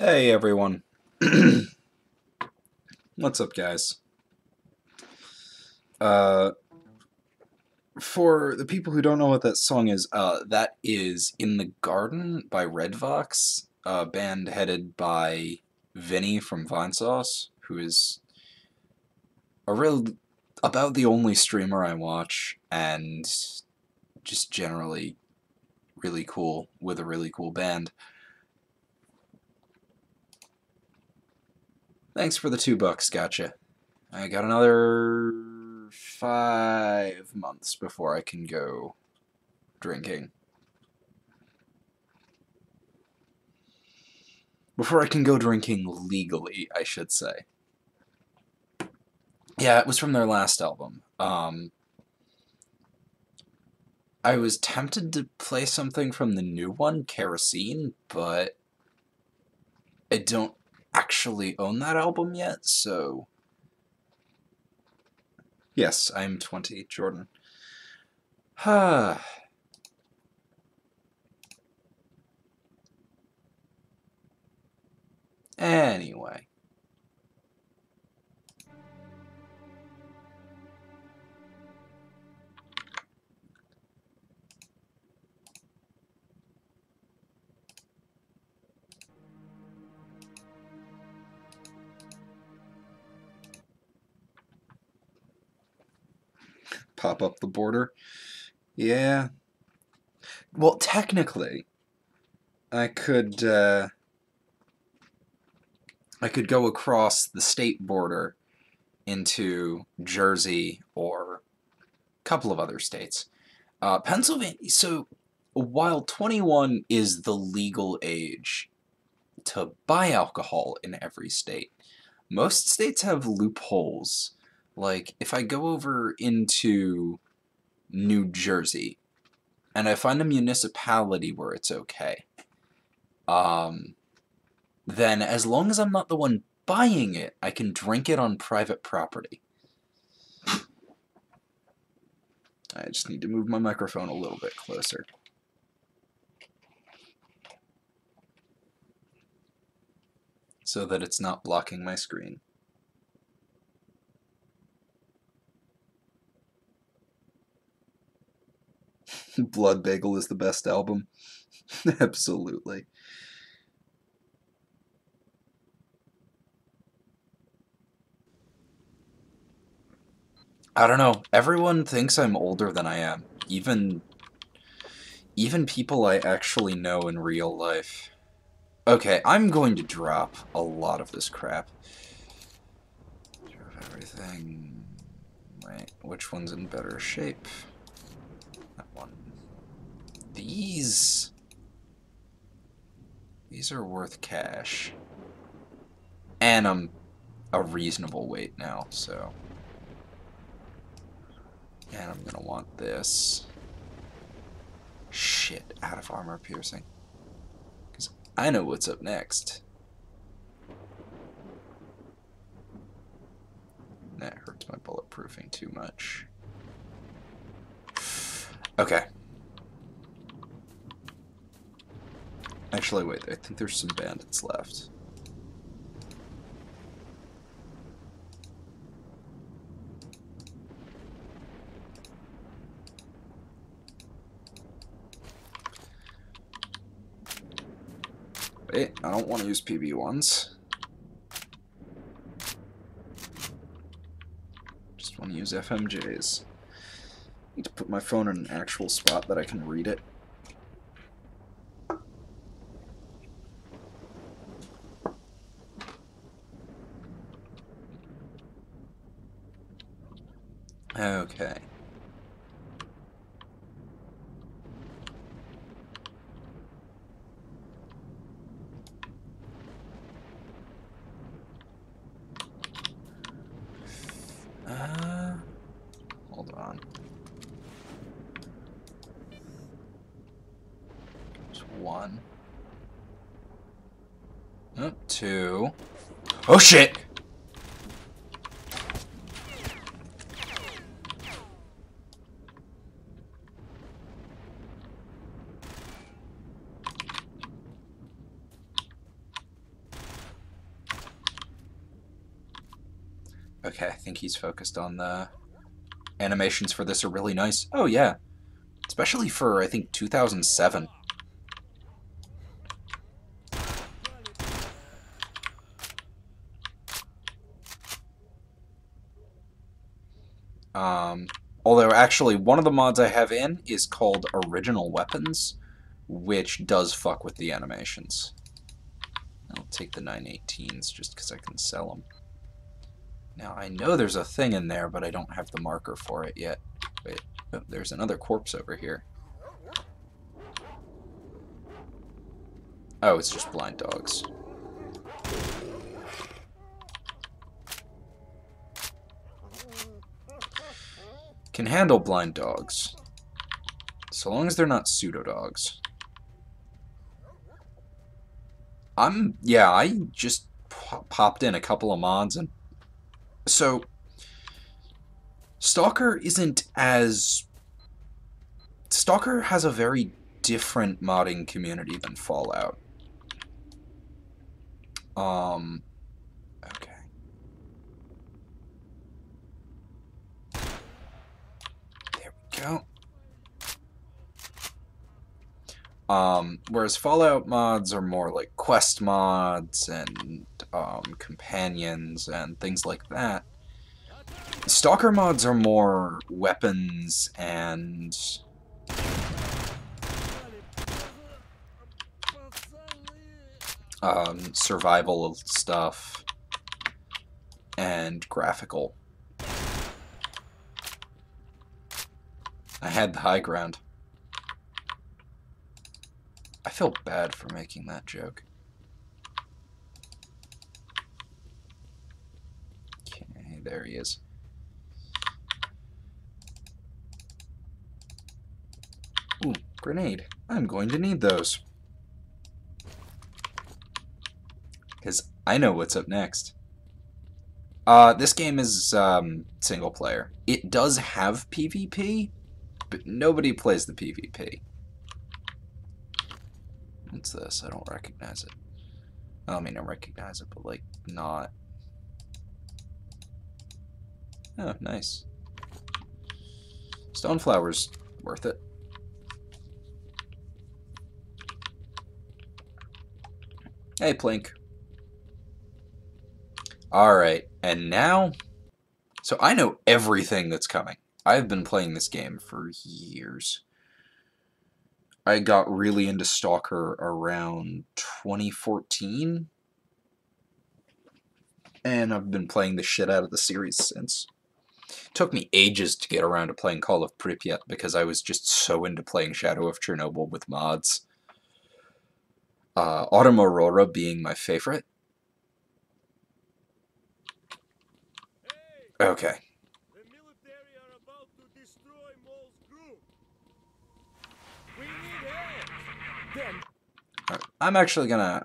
Hey everyone. What's up, guys? For the people who don't know what that song is, that is In the Garden by Red Vox, a band headed by Vinny from Vinesauce, who is about the only streamer I watch, and just generally really cool, with a really cool band. Thanks for the $2, gotcha. I got another 5 months before I can go drinking. Before I can go drinking legally, I should say. Yeah, it was from their last album. I was tempted to play something from the new one, Kerosene, but I don't actually own that album yet, so... Yes, I'm 20, Jordan. Anyway. Pop up the border. Yeah. Well, technically, I could go across the state border into Jersey or a couple of other states. Pennsylvania, so while 21 is the legal age to buy alcohol in every state, most states have loopholes. Like, if I go over into New Jersey and I find a municipality where it's okay, then as long as I'm not the one buying it, I can drink it on private property. I just need to move my microphone a little bit closer. So that it's not blocking my screen. Blood Bagel is the best album. Absolutely. I don't know. Everyone thinks I'm older than I am. Even people I actually know in real life. Okay, I'm going to drop a lot of this crap. Drop everything. Wait, which one's in better shape? That one. These are worth cash. And I'm a reasonable weight now, so... And I'm gonna want this. Shit, out of armor piercing. Because I know what's up next. That hurts my bulletproofing too much. Okay. Actually, wait, I think there's some bandits left. Wait, I don't want to use PB1s. Just want to use FMJs. Need to put my phone in an actual spot that I can read it. Okay. Hold on. There's one. Oh, two. Oh shit! Okay, I think he's focused on the animations for this are really nice. Oh yeah, especially for, I think, 2007. Although, actually, one of the mods I have in is called Original Weapons, which does fuck with the animations. I'll take the 918s just because I can sell them. Now, I know there's a thing in there, but I don't have the marker for it yet. Wait, oh, there's another corpse over here. Oh, it's just blind dogs. Can handle blind dogs. So long as they're not pseudo-dogs. Yeah, I just popped in a couple of mods, and so S.T.A.L.K.E.R isn't as... S.T.A.L.K.E.R has a very different modding community than Fallout. Okay. There we go. Whereas Fallout mods are more like quest mods and companions and things like that. S.T.A.L.K.E.R mods are more weapons and survival stuff and graphical. I had the high ground. I feel bad for making that joke. Okay, there he is. Ooh, grenade. I'm going to need those. Because I know what's up next. This game is single player. It does have PvP, but nobody plays the PvP. What's this? I don't recognize it. I mean, I recognize it, but, like, not. Oh, nice. Stoneflower's worth it. Hey, Plink. Alright, and now... So I know everything that's coming. I've been playing this game for years. I got really into S.T.A.L.K.E.R around 2014. And I've been playing the shit out of the series since. It took me ages to get around to playing Call of Pripyat because I was just so into playing Shadow of Chernobyl with mods. Autumn Aurora being my favorite. Okay. The military are about to destroy Mole's group. We need help. Then Right. I'm actually gonna,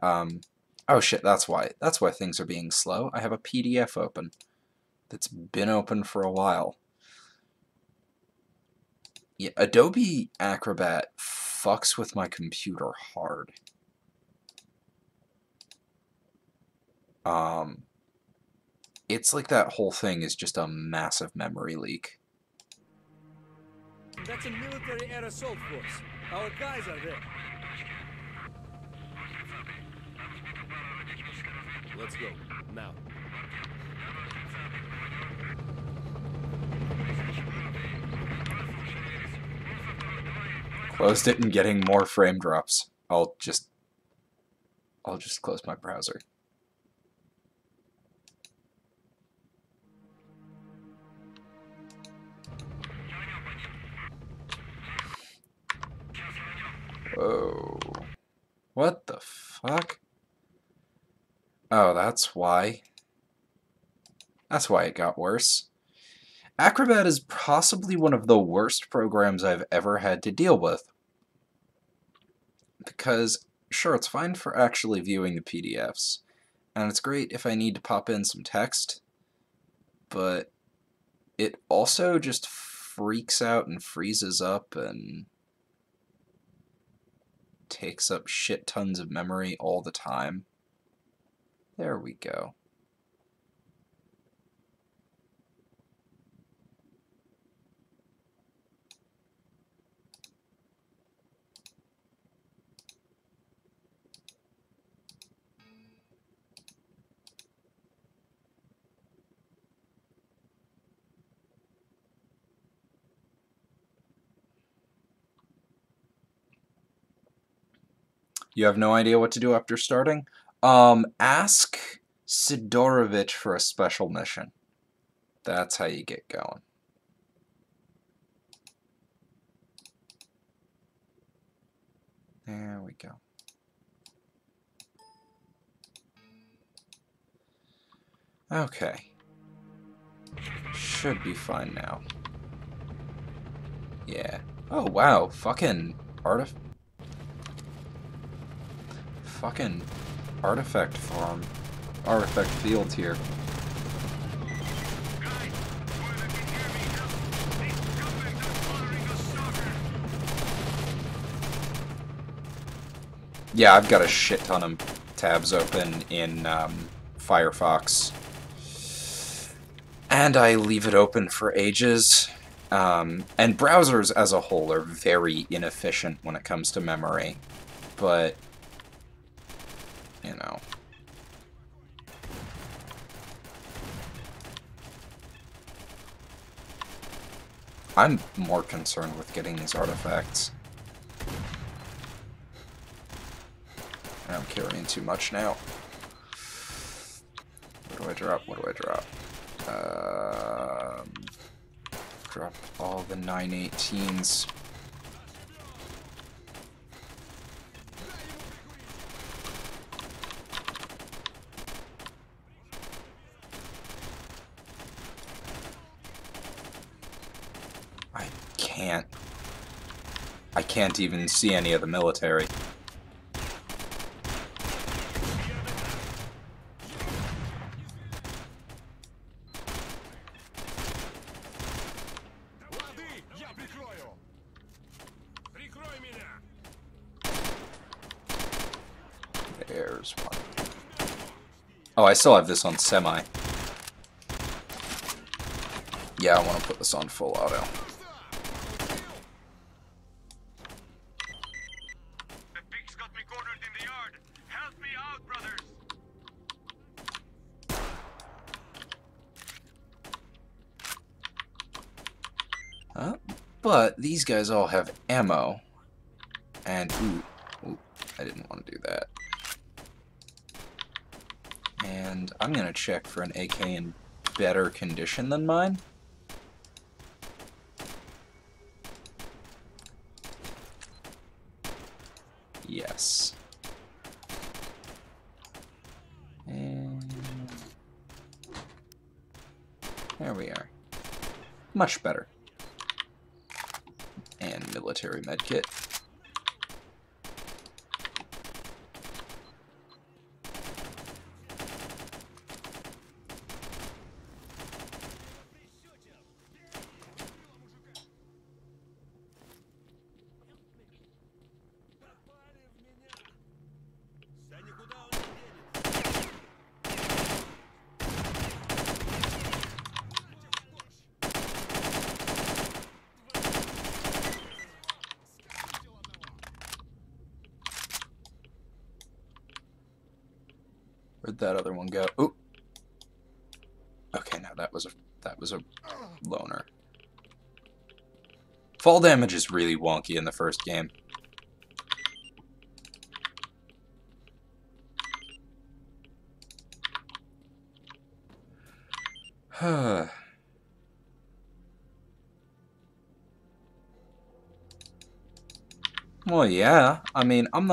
oh shit, that's why. That's why things are being slow. I have a PDF open that's been open for a while. Yeah, Adobe Acrobat fucks with my computer hard. It's like that whole thing is just a massive memory leak. that's a military air assault force. Our guys are there. Let's go now. Closed it and getting more frame drops. I'll just close my browser. Whoa. What the fuck? Oh, that's why. That's why it got worse. Acrobat is possibly one of the worst programs I've ever had to deal with. Because, sure, it's fine for actually viewing the PDFs, and it's great if I need to pop in some text, but it also just freaks out and freezes up and takes up shit tons of memory all the time. There we go. You have no idea what to do after starting? Ask Sidorovich for a special mission. That's how you get going. There we go. Okay. Should be fine now. Yeah. Oh, wow. Fucking artifact farm. Artifact field here. Yeah, I've got a shit ton of tabs open in Firefox. And I leave it open for ages. And browsers as a whole are very inefficient when it comes to memory. But, you know. I'm more concerned with getting these artifacts. I'm carrying too much now. What do I drop? What do I drop? Drop all the 918s. I can't even see any of the military. There's one. Oh, I still have this on semi. Yeah, I want to put this on full auto. The pigs got me cornered in the yard. Help me out, brothers. But these guys all have ammo. And, ooh, I didn't want to do that. And I'm going to check for an AK in better condition than mine. Yes. And there we are. Much better. And military medkit. Where'd that other one go? Ooh. Okay, now that was a loner. Fall damage is really wonky in the first game. Well, yeah. I mean, I'm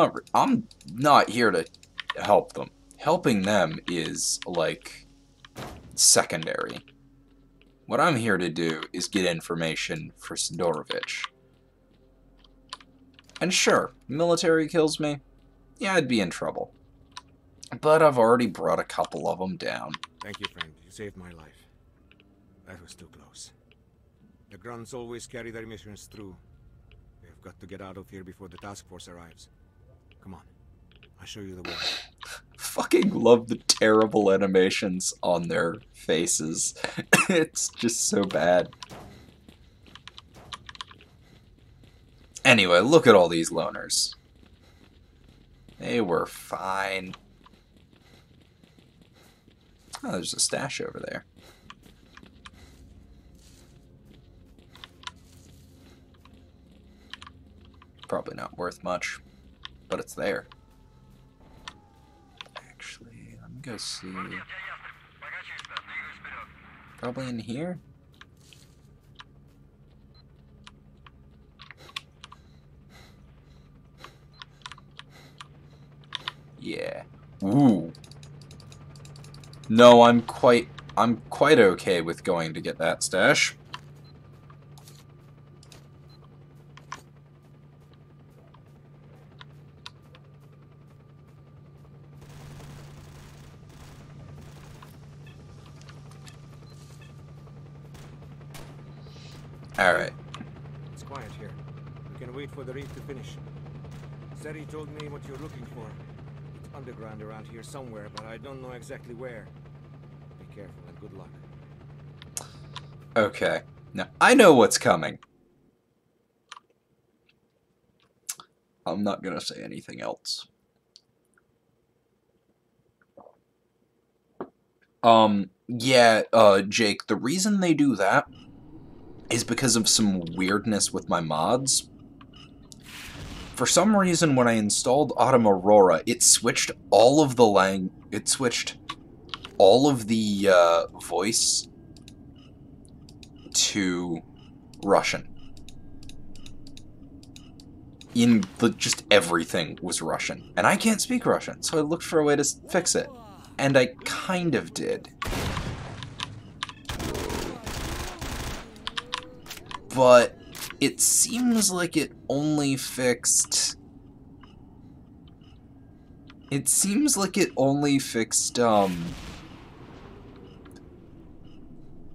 not here to help them. Helping them is like secondary. What I'm here to do is get information for Sidorovich. And sure, military kills me. Yeah, I'd be in trouble. But I've already brought a couple of them down. Thank you, friend. You saved my life. That was too close. The grunts always carry their missions through. We have got to get out of here before the task force arrives. Come on. I'll show you the way. Fucking love the terrible animations on their faces. It's just so bad. Anyway, look at all these loners. They were fine. Oh, there's a stash over there. Probably not worth much, but it's there. Go see. Probably in here? Yeah. Ooh. No, I'm quite okay with going to get that stash. Alright. It's quiet here. We can wait for the raid to finish. Seri told me what you're looking for. It's underground around here somewhere, but I don't know exactly where. Be careful and good luck. Okay. Now, I know what's coming. I'm not gonna say anything else. Yeah, Jake, the reason they do that is because of some weirdness with my mods. For some reason, when I installed Autumn Aurora, it switched all of the voice to Russian. Just everything was Russian. And I can't speak Russian, so I looked for a way to fix it. And I kind of did. But it seems like it only fixed... It seems like it only fixed,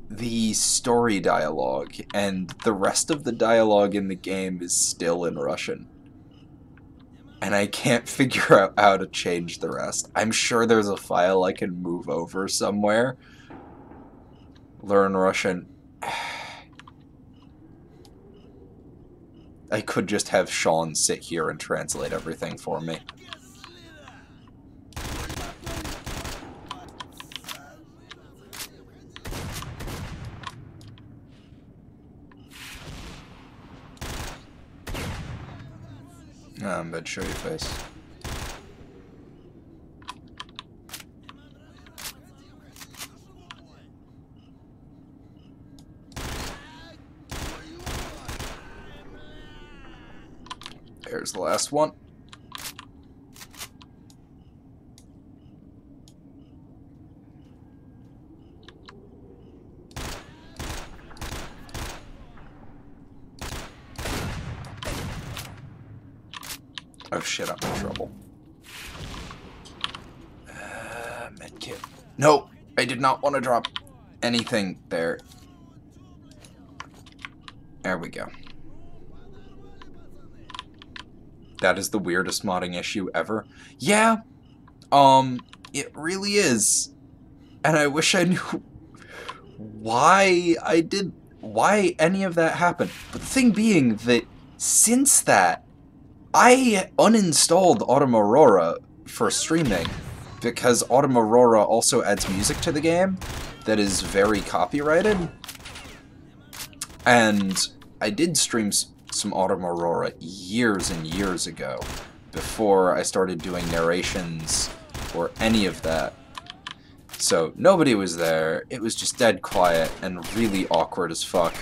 the story dialogue, and the rest of the dialogue in the game is still in Russian. And I can't figure out how to change the rest. I'm sure there's a file I can move over somewhere. Learn Russian. I could just have Sean sit here and translate everything for me. I'm about to show your face. There's the last one. Oh shit, I'm in trouble. Medkit. No, I did not want to drop anything there. There we go. That is the weirdest modding issue ever. Yeah, it really is. And I wish I knew why any of that happened. But the thing being that since that, I uninstalled Autumn Aurora for streaming because Autumn Aurora also adds music to the game that is very copyrighted. And I did stream some Autumn Aurora years and years ago before I started doing narrations or any of that. So nobody was there. It was just dead quiet and really awkward as fuck.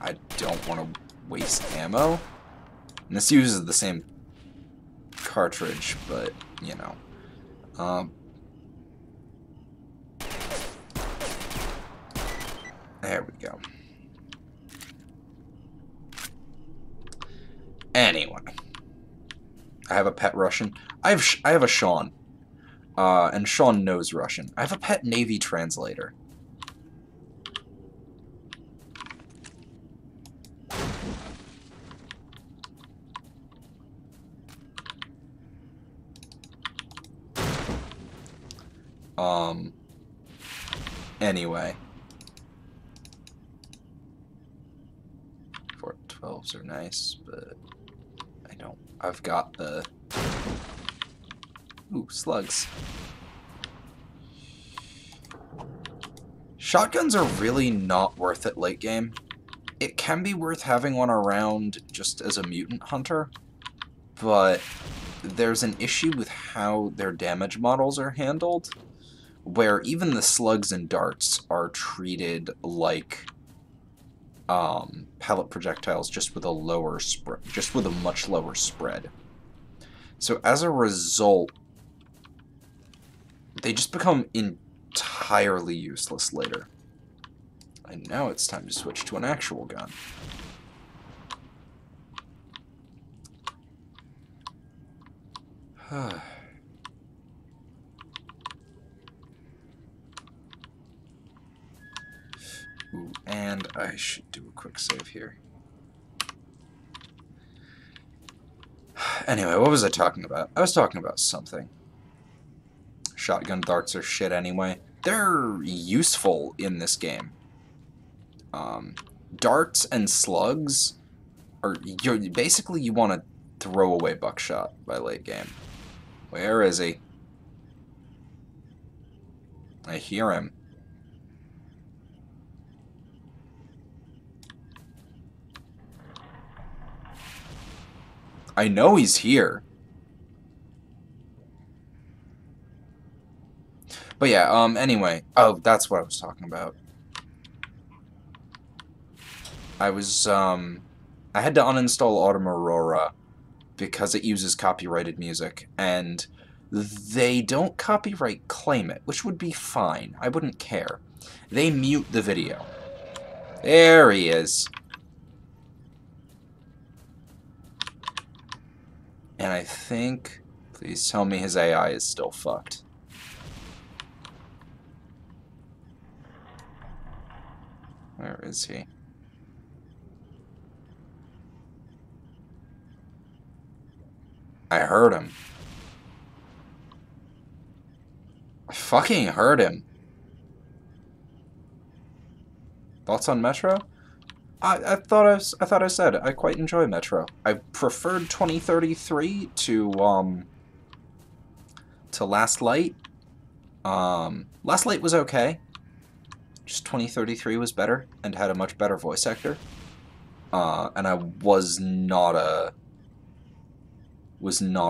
I don't want to waste ammo. And this uses the same cartridge, but, you know. There we go. Anyway. I have a pet Russian. I have a Sean. And Sean knows Russian. I have a pet Navy translator. Anyway. 412s are nice, but I don't. I've got the... Ooh, slugs. Shotguns are really not worth it late game. It can be worth having one around just as a mutant hunter, but there's an issue with how their damage models are handled, where even the slugs and darts are treated like pellet projectiles, just with a lower spread, just with a much lower spread. So as a result, they just become entirely useless later. And now it's time to switch to an actual gun. Ooh, and I should do a quick save here. Anyway, what was I talking about? I was talking about something. Shotgun darts are shit anyway. They're useful in this game. Darts and slugs are... basically, you want to throw away buckshot by late game. Where is he? I hear him. I know he's here. But yeah, anyway. Oh, that's what I was talking about. I had to uninstall Autumn Aurora because it uses copyrighted music, and they don't copyright claim it, which would be fine. I wouldn't care. They mute the video. There he is. And I think... Please tell me his AI is still fucked. Where is he? I heard him. I fucking heard him. Thoughts on Metro? I thought I said I quite enjoy Metro. I preferred 2033 to Last Light. Last Light was okay. Just 2033 was better and had a much better voice actor. And I was not a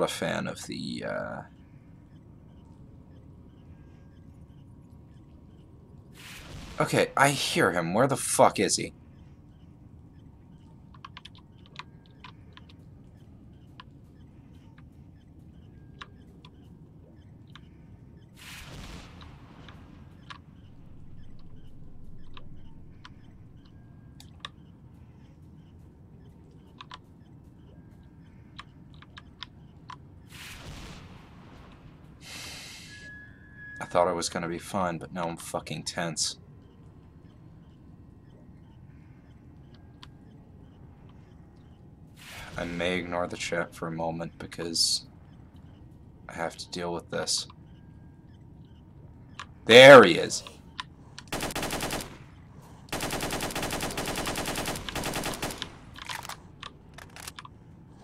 fan of the Okay, I hear him. Where the fuck is he? I thought I was gonna be fine, but now I'm fucking tense. I may ignore the chat for a moment because I have to deal with this. There he is!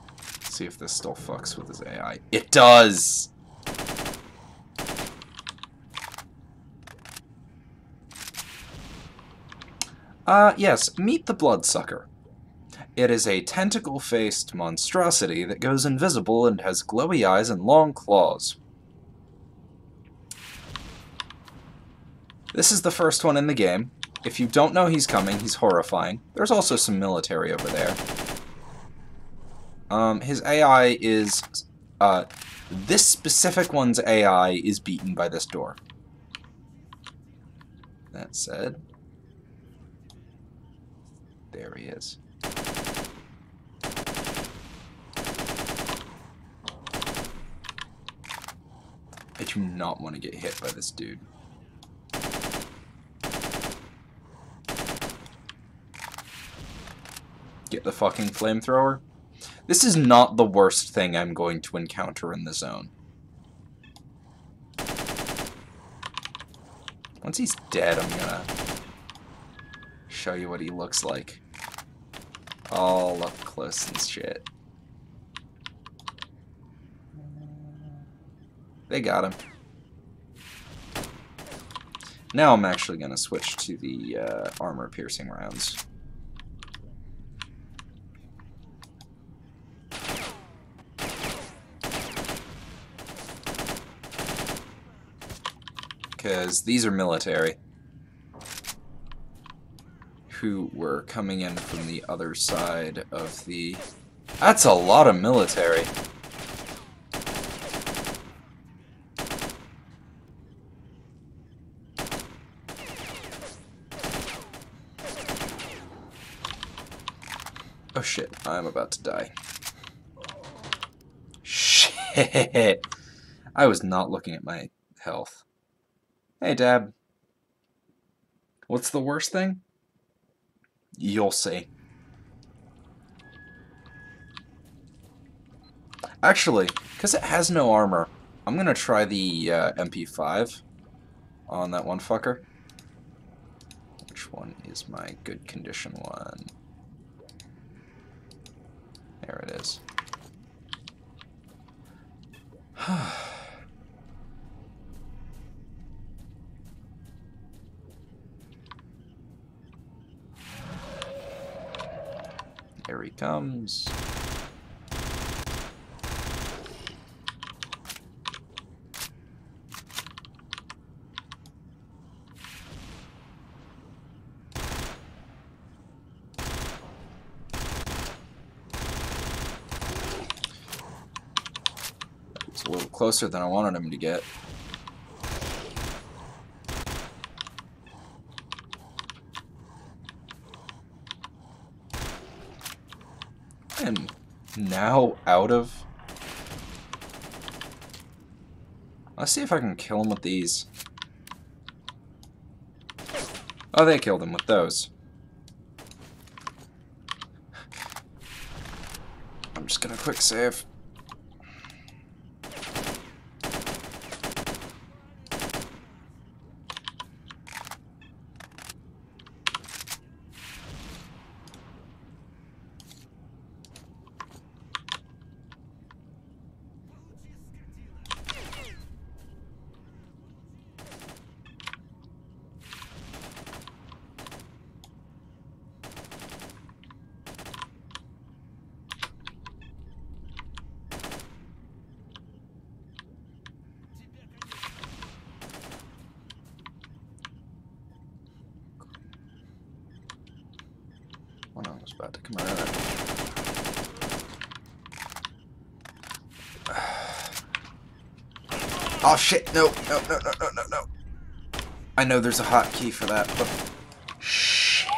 Let's see if this still fucks with his AI. It does! Yes, meet the Bloodsucker. It is a tentacle-faced monstrosity that goes invisible and has glowy eyes and long claws. This is the first one in the game. If you don't know he's coming, he's horrifying. There's also some military over there. His AI is... this specific one's AI is beaten by this door. That said... There he is. I do not want to get hit by this dude. Get the fucking flamethrower. This is not the worst thing I'm going to encounter in the zone. Once he's dead, I'm gonna show you what he looks like. All up close and shit. They got him. Now I'm actually gonna switch to the armor-piercing rounds. because these are military who were coming in from the other side of the... That's a lot of military. Oh shit, I'm about to die. Shit! I was not looking at my health. Hey, Dab. What's the worst thing? You'll see. Actually, because it has no armor, I'm gonna try the MP5 on that one fucker. Which one is my good condition one? There it is. Here he comes. It's a little closer than I wanted him to get. And now out of... Let's see if I can kill him with these. Oh, they killed him with those. I'm just gonna quick save. One of them was about to come around. Oh shit, no, no, no, no, no, no, no. I know there's a hotkey for that, but... Shit.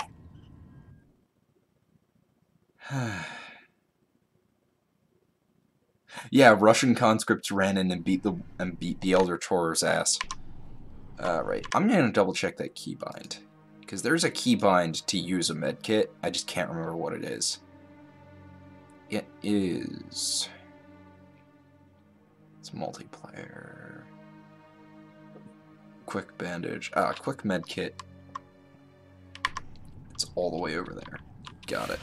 Yeah, Russian conscripts ran in and beat the Elder Chorer's ass. Right, I'm gonna double check that keybind. Because there's a keybind to use a medkit, I just can't remember what it is. It is... It's multiplayer... Quick bandage. Ah, quick medkit. It's all the way over there. Got it.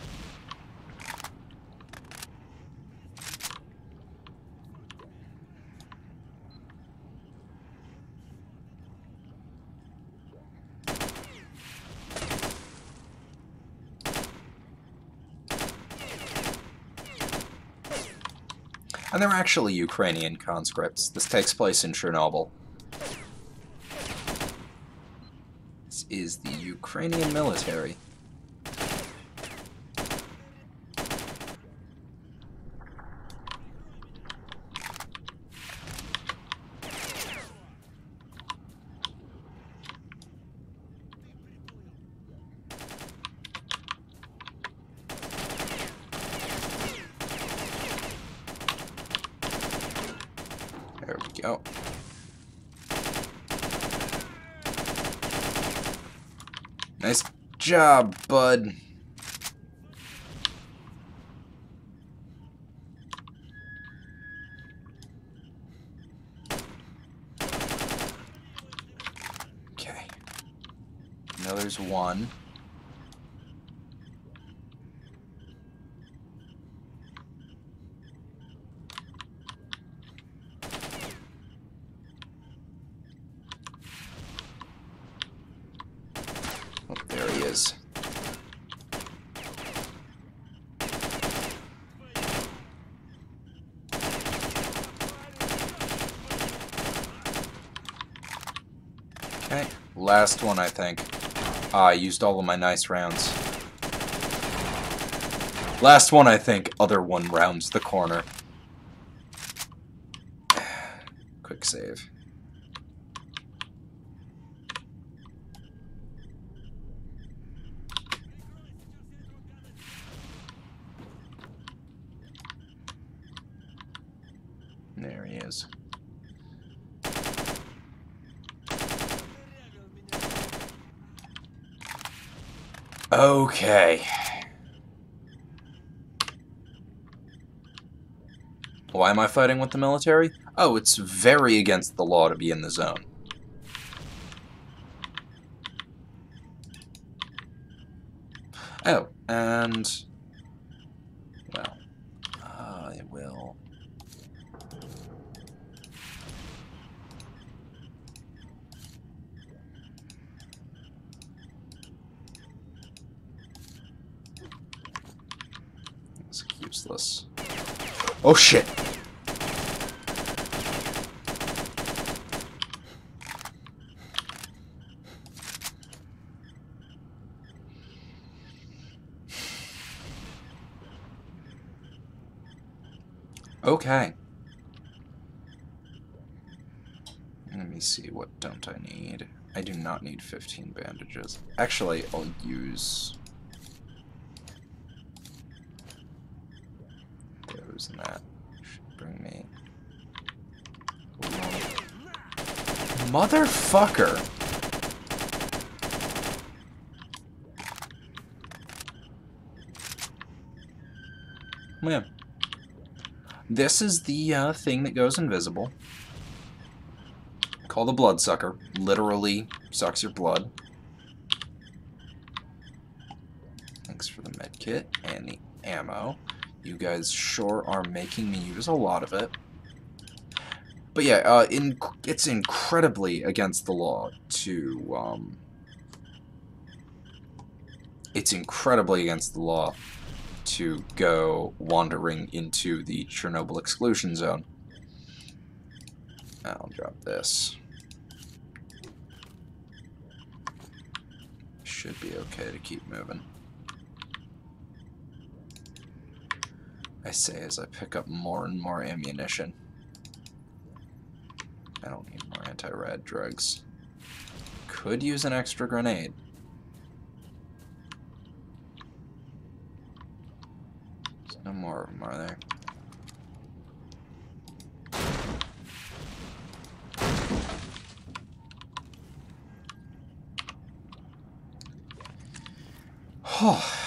And they're actually Ukrainian conscripts. This takes place in Chernobyl. This is the Ukrainian military. There we go. Nice job, bud. Okay. Now there's one. Oh, there he is. Okay, last one, I think. Ah, I used all of my nice rounds. Last one, I think. Other one rounds the corner. Quick save. There he is. Okay. Why am I fighting with the military? Oh, it's very against the law to be in the zone. Oh, and... well, I will... It's useless. Oh, shit! Okay. Let me see, what don't I need? I do not need 15 bandages. Actually, I'll use... those and that. Should bring me... Motherfucker! Yeah. This is the thing that goes invisible. Called the bloodsucker. Literally sucks your blood. Thanks for the medkit and the ammo. You guys sure are making me use a lot of it. But yeah, it's incredibly against the law to, it's incredibly against the law to go wandering into the Chernobyl exclusion zone. I'll drop this. Should be okay to keep moving. I say as I pick up more and more ammunition. I don't need more anti-rad drugs. Could use an extra grenade. There's no more of them, are there? Oh.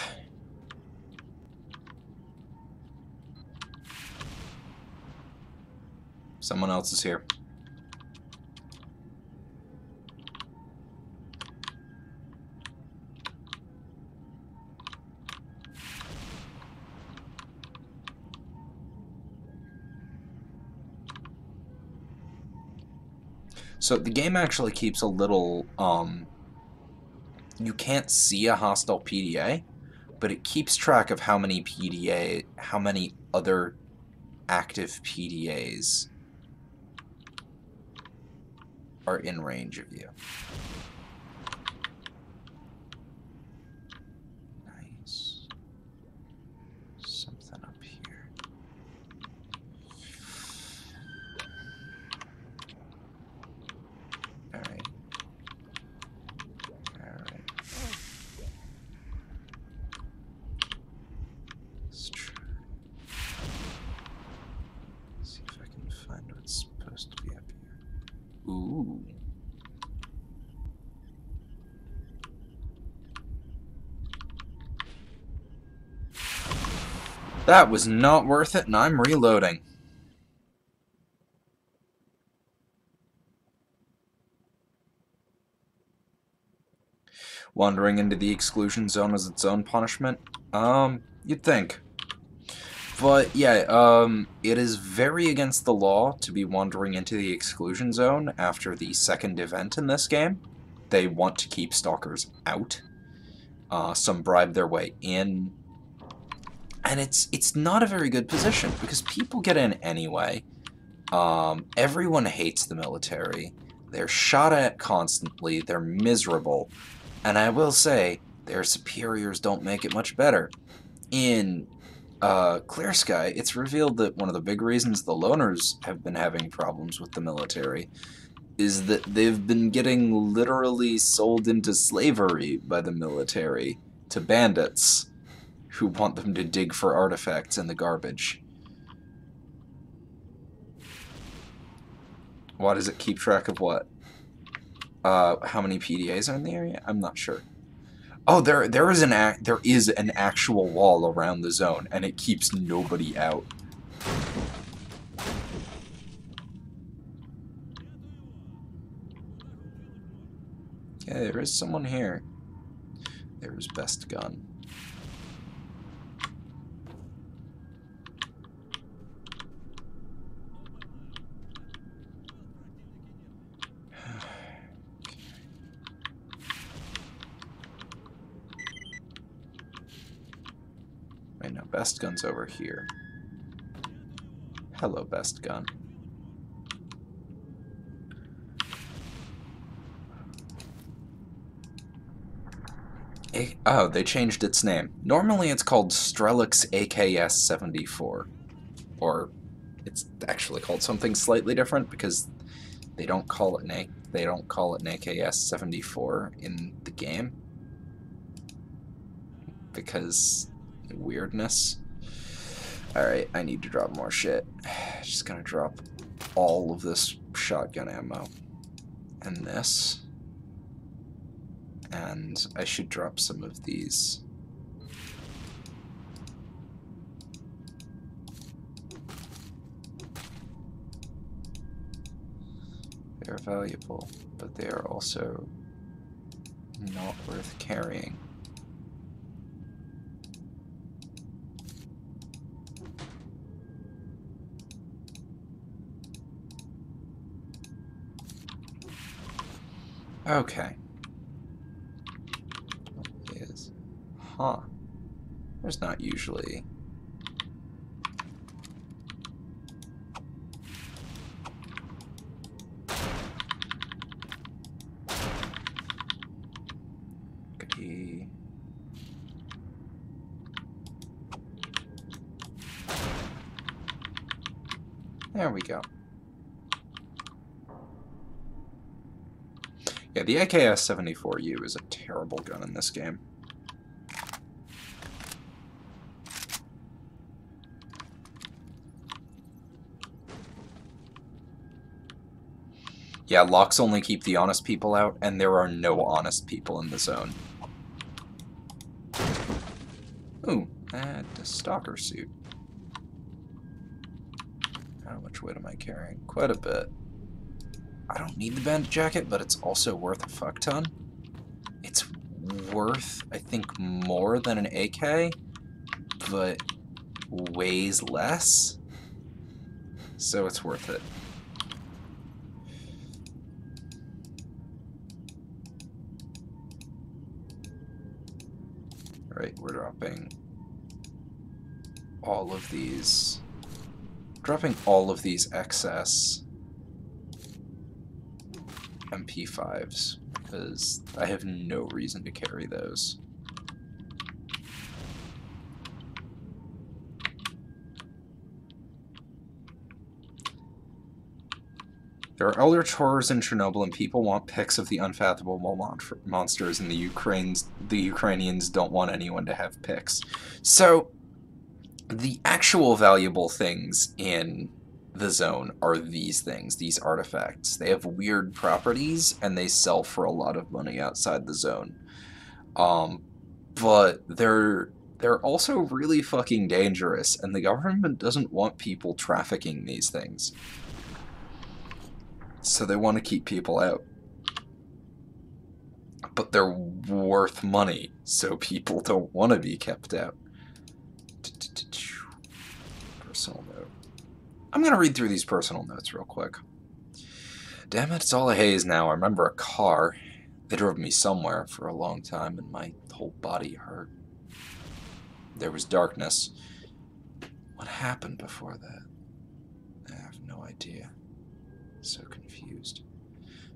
Someone else is here. So the game actually keeps a little, you can't see a hostile PDA, but it keeps track of how many other active PDAs are in range of you. Nice. Something up here. Alright. Alright. Let's try. See if I can find what's supposed to be up here. Ooh. That was not worth it, and I'm reloading. Wandering into the exclusion zone as its own punishment? You'd think. But yeah, it is very against the law to be wandering into the exclusion zone after the second event in this game. They want to keep stalkers out. Some bribe their way in. And it's not a very good position, because people get in anyway. Everyone hates the military. They're shot at constantly, they're miserable, and I will say, their superiors don't make it much better. In Clear Sky, it's revealed that one of the big reasons the loners have been having problems with the military is that they've been getting literally sold into slavery by the military to bandits who want them to dig for artifacts in the garbage. Why does it keep track of what? How many PDAs are in the area? I'm not sure. Oh, there is an actual wall around the zone, and it keeps nobody out. Okay, there is someone here. There's Best Gun. Wait, no, Best Gun's over here. Hello, Best Gun. Oh, they changed its name. Normally it's called S.T.A.L.K.E.R AKS-74. Or it's actually called something slightly different because they don't call it an AKS-74 in the game. Because weirdness. Alright, I need to drop more shit. Just gonna drop all of this shotgun ammo. And this. And I should drop some of these. They're valuable, but they are also not worth carrying. Okay. What is? Huh. There's not usually. Okay. There we go. Yeah, the AKS-74U is a terrible gun in this game. Yeah, locks only keep the honest people out, and there are no honest people in the zone. Ooh, and a stalker suit. How much weight am I carrying? Quite a bit. I don't need the bandit jacket, but it's also worth a fuck ton. It's worth, I think, more than an AK, but weighs less, so it's worth it. Alright, we're dropping all of these. Dropping all of these excess MP5s, because I have no reason to carry those. There are eldritch horrors in Chernobyl, and people want pics of the unfathomable monsters, and the Ukrainians don't want anyone to have pics. So, the actual valuable things in the zone are these things, these artifacts. They have weird properties, and they sell for a lot of money outside the zone. But they're also really fucking dangerous, and the government doesn't want people trafficking these things. So they want to keep people out. But they're worth money, so people don't want to be kept out. Personal note. I'm going to read through these personal notes real quick. Damn it, it's all a haze now. I remember a car. They drove me somewhere for a long time, and my whole body hurt. There was darkness. What happened before that? I have no idea. So confused.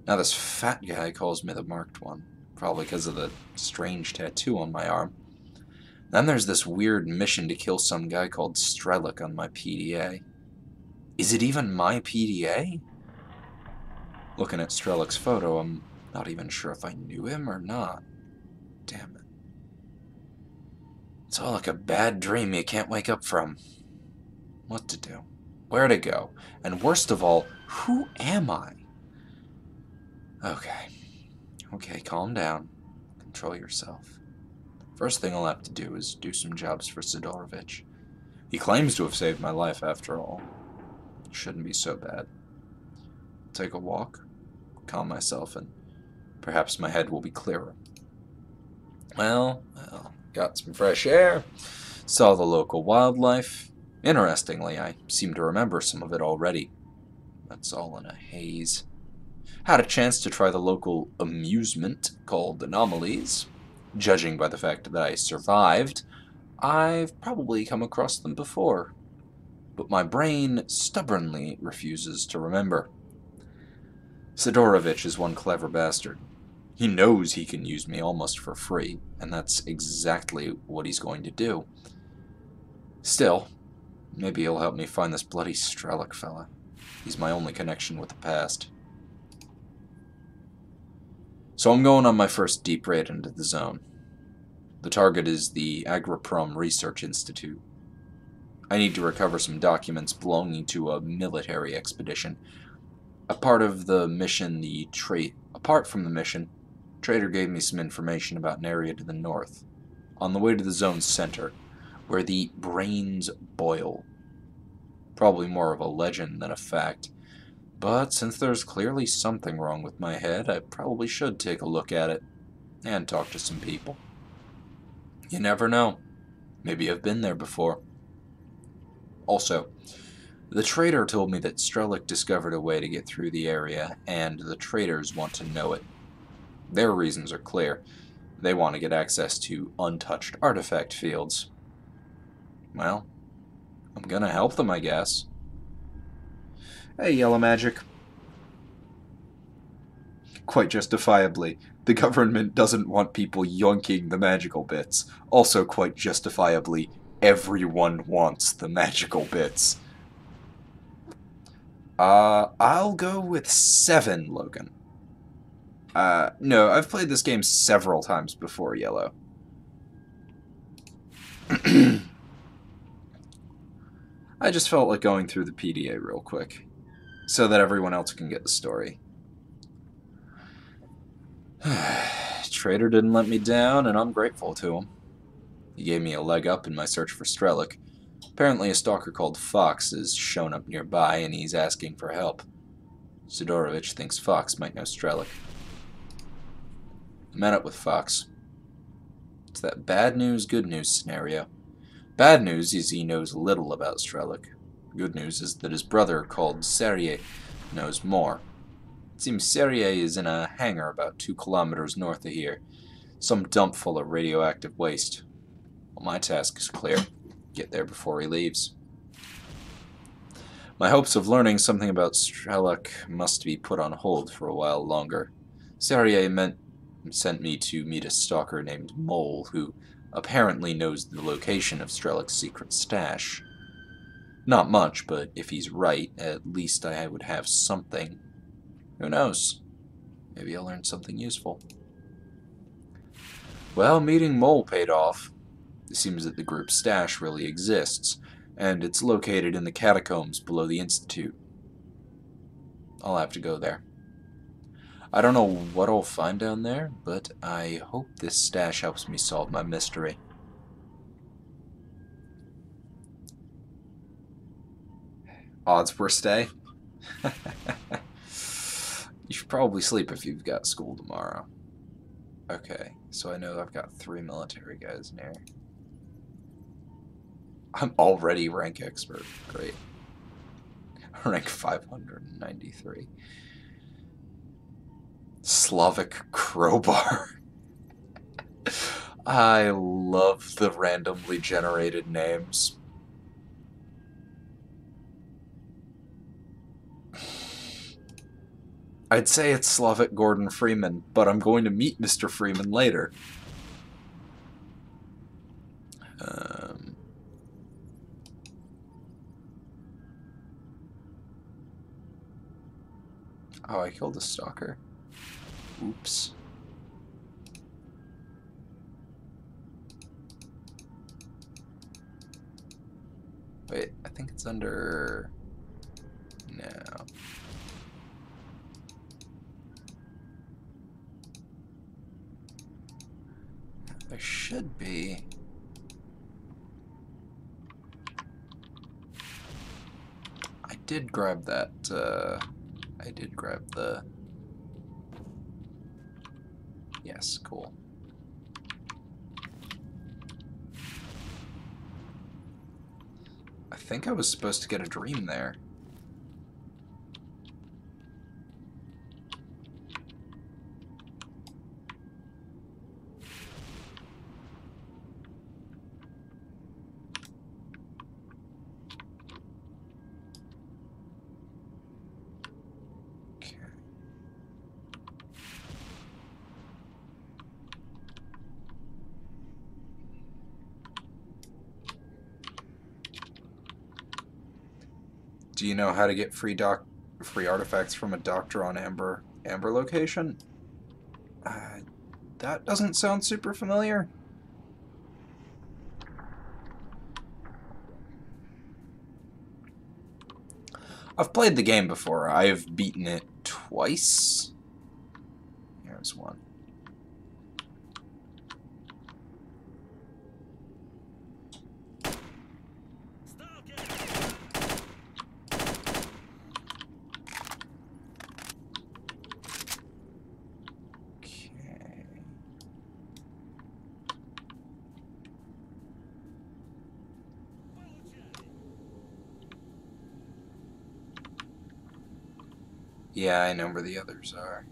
Now this fat guy calls me the Marked One, probably because of the strange tattoo on my arm. Then there's this weird mission to kill some guy called S.T.A.L.K.E.R on my PDA. Is it even my PDA? Looking at S.T.A.L.K.E.'r's photo, I'm not even sure if I knew him or not. Damn it. It's all like a bad dream you can't wake up from. What to do? Where to go? And worst of all, who am I? Okay. Okay, calm down. Control yourself. First thing I'll have to do is do some jobs for Sidorovich. He claims to have saved my life after all. Shouldn't be so bad. Take a walk, calm myself, and perhaps my head will be clearer. Well, got some fresh air, saw the local wildlife. Interestingly, I seem to remember some of it already. That's all in a haze. Had a chance to try the local amusement called Anomalies. Judging by the fact that I survived, I've probably come across them before. But my brain stubbornly refuses to remember. Sidorovich is one clever bastard. He knows he can use me almost for free, and that's exactly what he's going to do. Still, maybe he'll help me find this bloody S.T.A.L.K.E.R fella. He's my only connection with the past. So I'm going on my first deep raid into the zone. The target is the Agriprom Research Institute. I need to recover some documents belonging to a military expedition. Apart from the mission, Trader gave me some information about an area to the north, on the way to the zone's center, where the brains boil. Probably more of a legend than a fact, but since there's clearly something wrong with my head, I probably should take a look at it, and talk to some people. You never know. Maybe I've been there before. Also, the trader told me that S.T.A.L.K.E.R discovered a way to get through the area, and the traders want to know it. Their reasons are clear. They want to get access to untouched artifact fields. Well, I'm gonna help them, I guess. Hey, Yellow Magic. Quite justifiably, the government doesn't want people yoinking the magical bits. Also, quite justifiably, everyone wants the magical bits. I'll go with 7, Logan. No, I've played this game several times before, Yellow. I just felt like going through the PDA real quick, so that everyone else can get the story. Trader didn't let me down, and I'm grateful to him. He gave me a leg up in my search for S.T.A.L.K.E.R. Apparently a stalker called Fox has shown up nearby, and he's asking for help. Sidorovich thinks Fox might know S.T.A.L.K.E.R. I met up with Fox. It's that bad news, good news scenario. Bad news is he knows little about S.T.A.L.K.E.R. Good news is that his brother, called S.T.A.L.K.E.R, knows more. It seems S.T.A.L.K.E.R is in a hangar about 2 kilometers north of here. Some dump full of radioactive waste. Well, my task is clear. Get there before he leaves. My hopes of learning something about S.T.A.L.K.E.R must be put on hold for a while longer. S.T.A.L.K.E.R sent me to meet a stalker named Mole, who apparently knows the location of S.T.A.L.K.E.'s secret stash. Not much, but if he's right, at least I would have something. Who knows? Maybe I'll learn something useful. Well, meeting Mole paid off. It seems that the group's stash really exists, and it's located in the catacombs below the Institute. I'll have to go there. I don't know what I'll find down there, but I hope this stash helps me solve my mystery. Odds per stay? You should probably sleep if you've got school tomorrow. Okay, so I know I've got 3 military guys near. I'm already rank expert. Great. Rank 593. Slavic crowbar. I love the randomly generated names. I'd say it's Slavic Gordon Freeman, but I'm going to meet Mr. Freeman later. Oh, I killed a stalker. Oops. Wait, I think it's under... No. There should be. I did grab that, I did grab the... Yes, cool. I think I was supposed to get a dream there. Do you know how to get free artifacts from a doctor on Amber location? That doesn't sound super familiar. I've played the game before. I've beaten it twice. Here's one. Yeah, I know where the others are.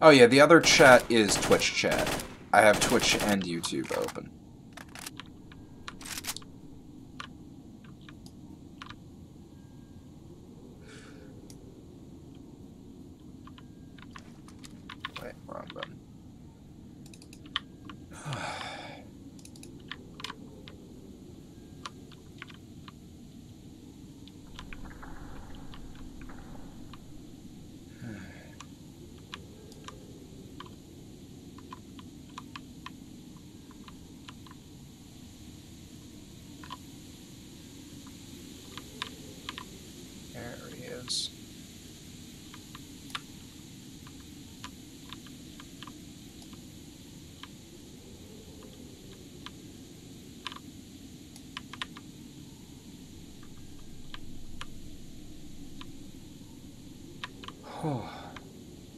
Oh yeah, the other chat is Twitch chat. I have Twitch and YouTube open. Wait, wrong button. There he is.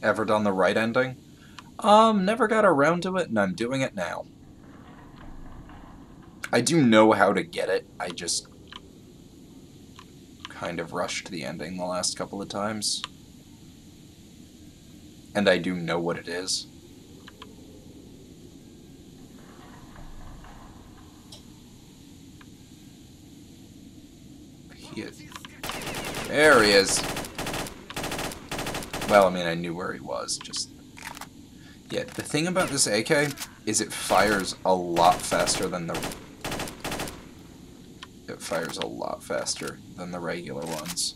Ever done the right ending? Never got around to it, and I'm doing it now. I do know how to get it, I just kind of rushed the ending the last couple of times. And I do know what it is. There he is. Well, I mean, I knew where he was, just... Yeah, the thing about this AK is it fires a lot faster than the... It fires a lot faster than the regular ones.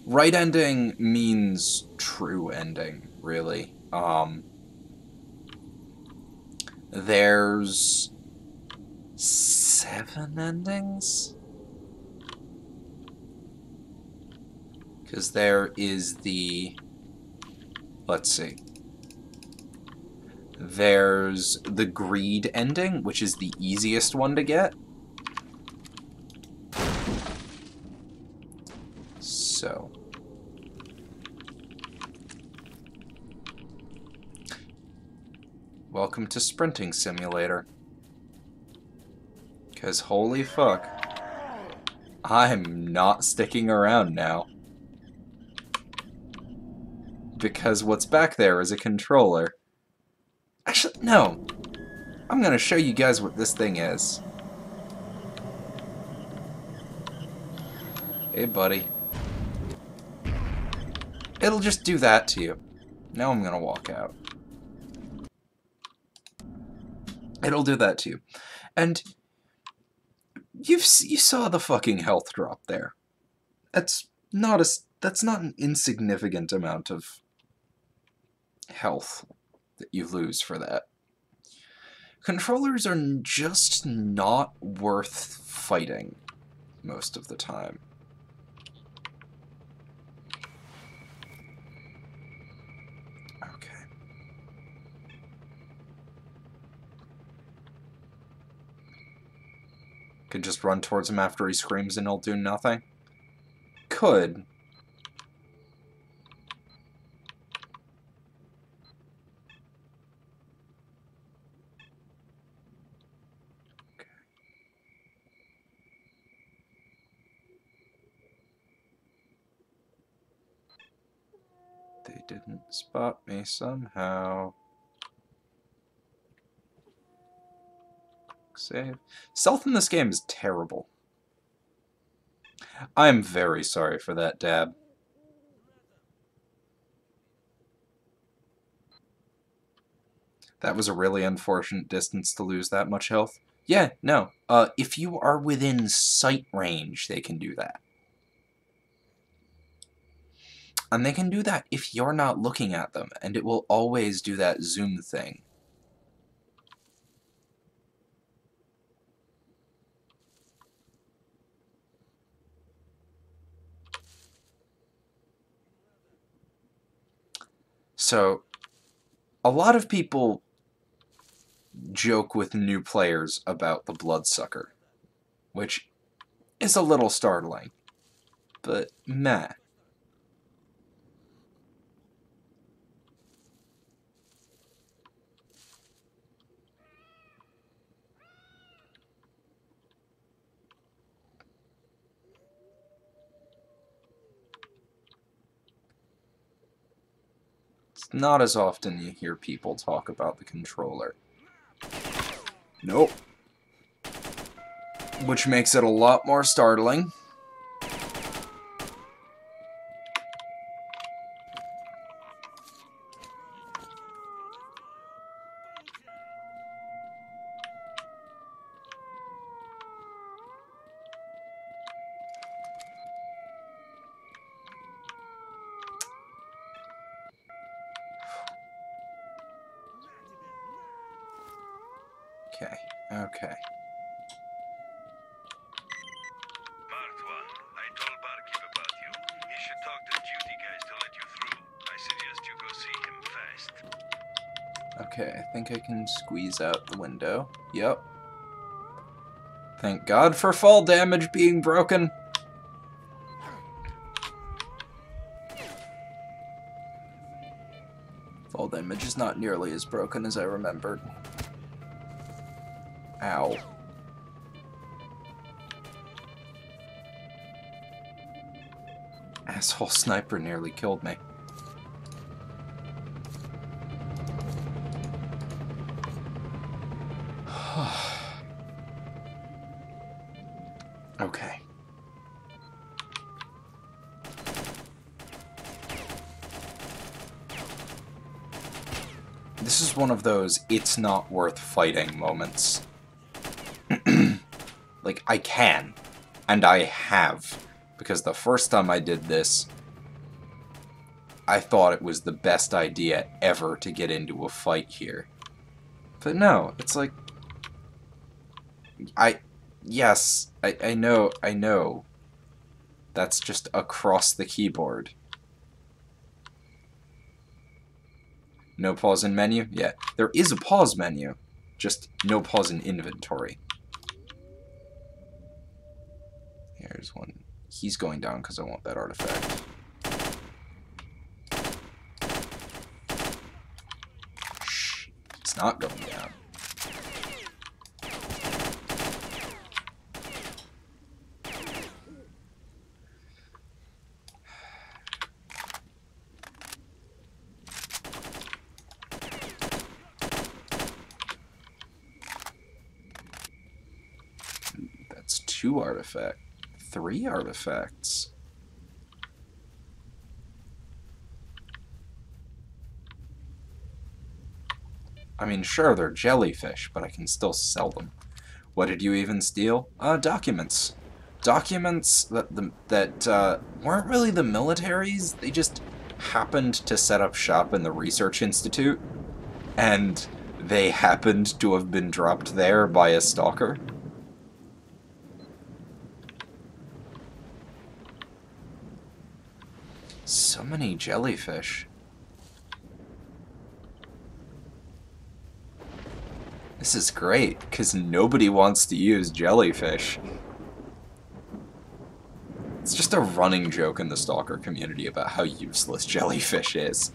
Right ending means true ending, really. There's 7 endings? Because there is the... Let's see. There's the greed ending, which is the easiest one to get. So... Welcome to Sprinting Simulator. Because holy fuck, I'm not sticking around now. Because what's back there is a controller. Actually, no. I'm gonna show you guys what this thing is. Hey, buddy. It'll just do that to you. Now I'm gonna walk out. It'll do that to you. And you saw the fucking health drop there. That's not an insignificant amount of health that you lose for that. Controllers are just not worth fighting most of the time. Okay. Could just run towards him after he screams and he'll do nothing? Could. They didn't spot me somehow. Save. Stealth in this game is terrible. I'm very sorry for that, Dab. That was a really unfortunate distance to lose that much health. Yeah, no. If you are within sight range, they can do that. And they can do that if you're not looking at them, and it will always do that zoom thing. So, a lot of people joke with new players about the Bloodsucker, which is a little startling, but meh. It's not as often you hear people talk about the controller. Nope. Which makes it a lot more startling. Okay, okay. Marked one. I told Barkeep about you. He should talk to duty guys to let you through. I suggest you go see him fast. Okay, I think I can squeeze out the window. Yep. Thank God for fall damage being broken. Fall damage is not nearly as broken as I remembered. Ow. Asshole sniper nearly killed me. Okay. This is one of those it's not worth fighting moments. Like, I can. And I have. Because the first time I did this, I thought it was the best idea ever to get into a fight here. But no, it's like... Yes, I know. That's just across the keyboard. No pause in menu? Yeah, there is a pause menu. Just no pause in inventory. Here's one. He's going down because I want that artifact. Shh. It's not going down. That's 2 artifacts. 3 artifacts. I mean, sure, they're jellyfish, but I can still sell them. What did you even steal? Documents. Documents that weren't really the military's. They just happened to set up shop in the research institute, and they happened to have been dropped there by a stalker. So many jellyfish. This is great, because nobody wants to use jellyfish. It's just a running joke in the stalker community about how useless jellyfish is.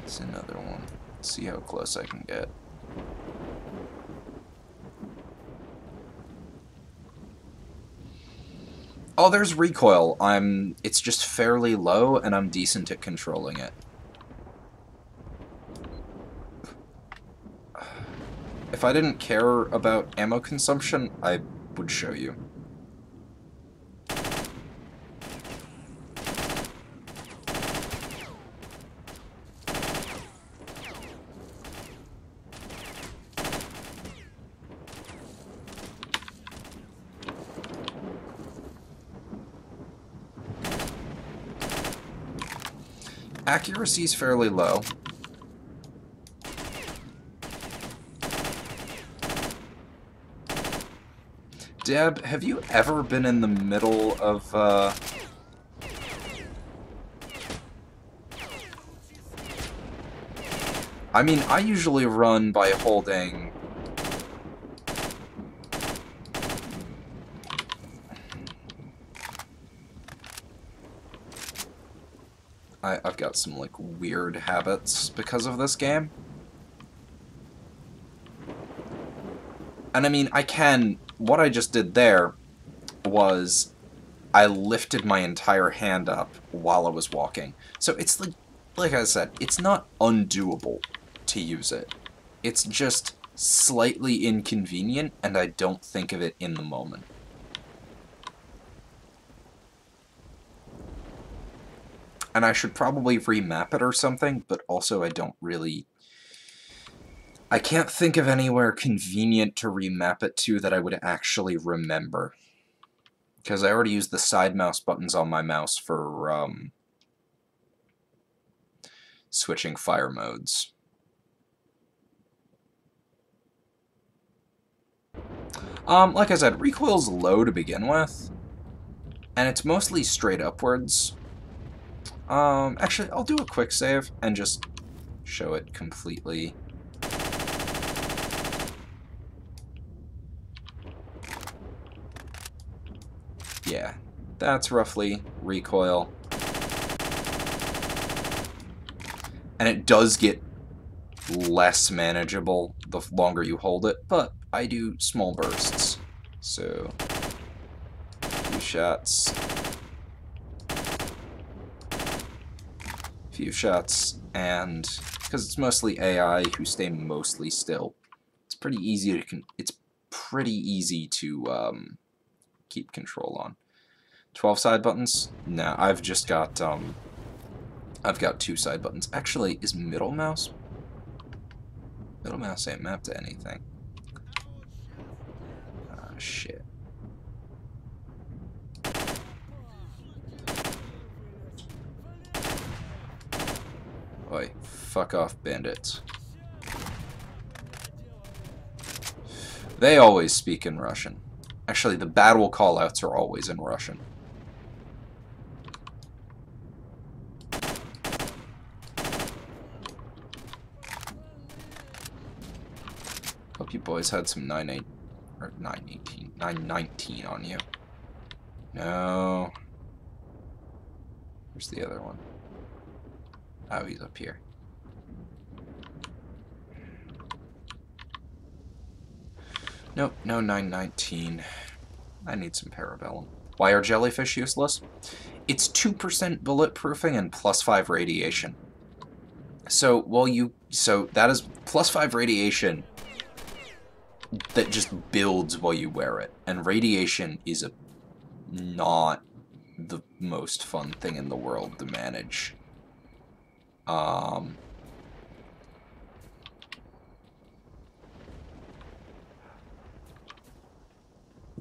It's another one. Let's see how close I can get. Oh, there's recoil. It's just fairly low, and I'm decent at controlling it. If I didn't care about ammo consumption, I would show you. Accuracy is fairly low. Deb, have you ever been in the middle of, I mean, I usually run by holding... I've got some, like, weird habits because of this game. And I mean, what I just did there was I lifted my entire hand up while I was walking. So it's like I said, it's not undoable to use it. It's just slightly inconvenient, and I don't think of it in the moment. And I should probably remap it or something, but also I don't really... I can't think of anywhere convenient to remap it to that I would actually remember. Because I already used the side mouse buttons on my mouse for switching fire modes. Like I said, recoil's low to begin with, and it's mostly straight upwards. Actually, I'll do a quick save and just show it completely. Yeah, that's roughly recoil. And it does get less manageable the longer you hold it, but I do small bursts. So, a few shots. Few shots, and because it's mostly AI who stay mostly still, it's pretty easy to keep control on. 12 side buttons? No, I've just got I've got 2 side buttons. Actually, is middle mouse? Middle mouse ain't mapped to anything. Ah, shit. Oi, fuck off, bandits. They always speak in Russian. Actually, the battle callouts are always in Russian. Hope you boys had some 919 on you. No. Where's the other one? Oh, he's up here. Nope, no 919. I need some parabellum. Why are jellyfish useless? It's 2% bulletproofing and +5 radiation. So, that is +5 radiation that just builds while you wear it. And radiation is not the most fun thing in the world to manage.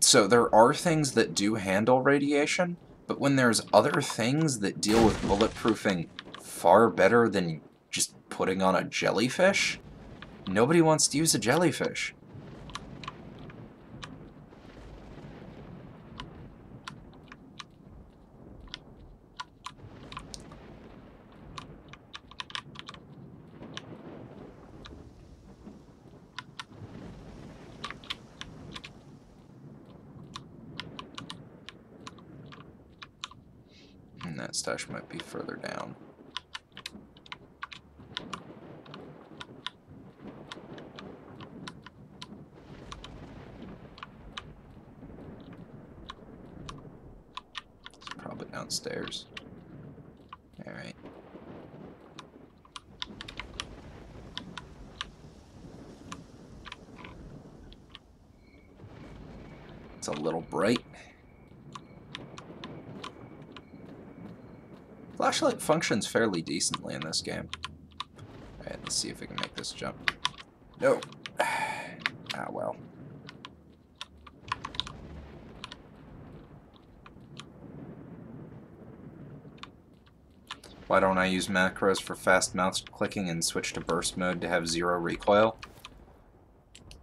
So there are things that do handle radiation, but when there's other things that deal with bulletproofing far better than just putting on a jellyfish, nobody wants to use a jellyfish. And that stash might be further down. It's probably downstairs. Alright. It's a little bright. Flashlight functions fairly decently in this game. Alright, let's see if we can make this jump. No. Ah, well. Why don't I use macros for fast mouse clicking and switch to burst mode to have 0 recoil?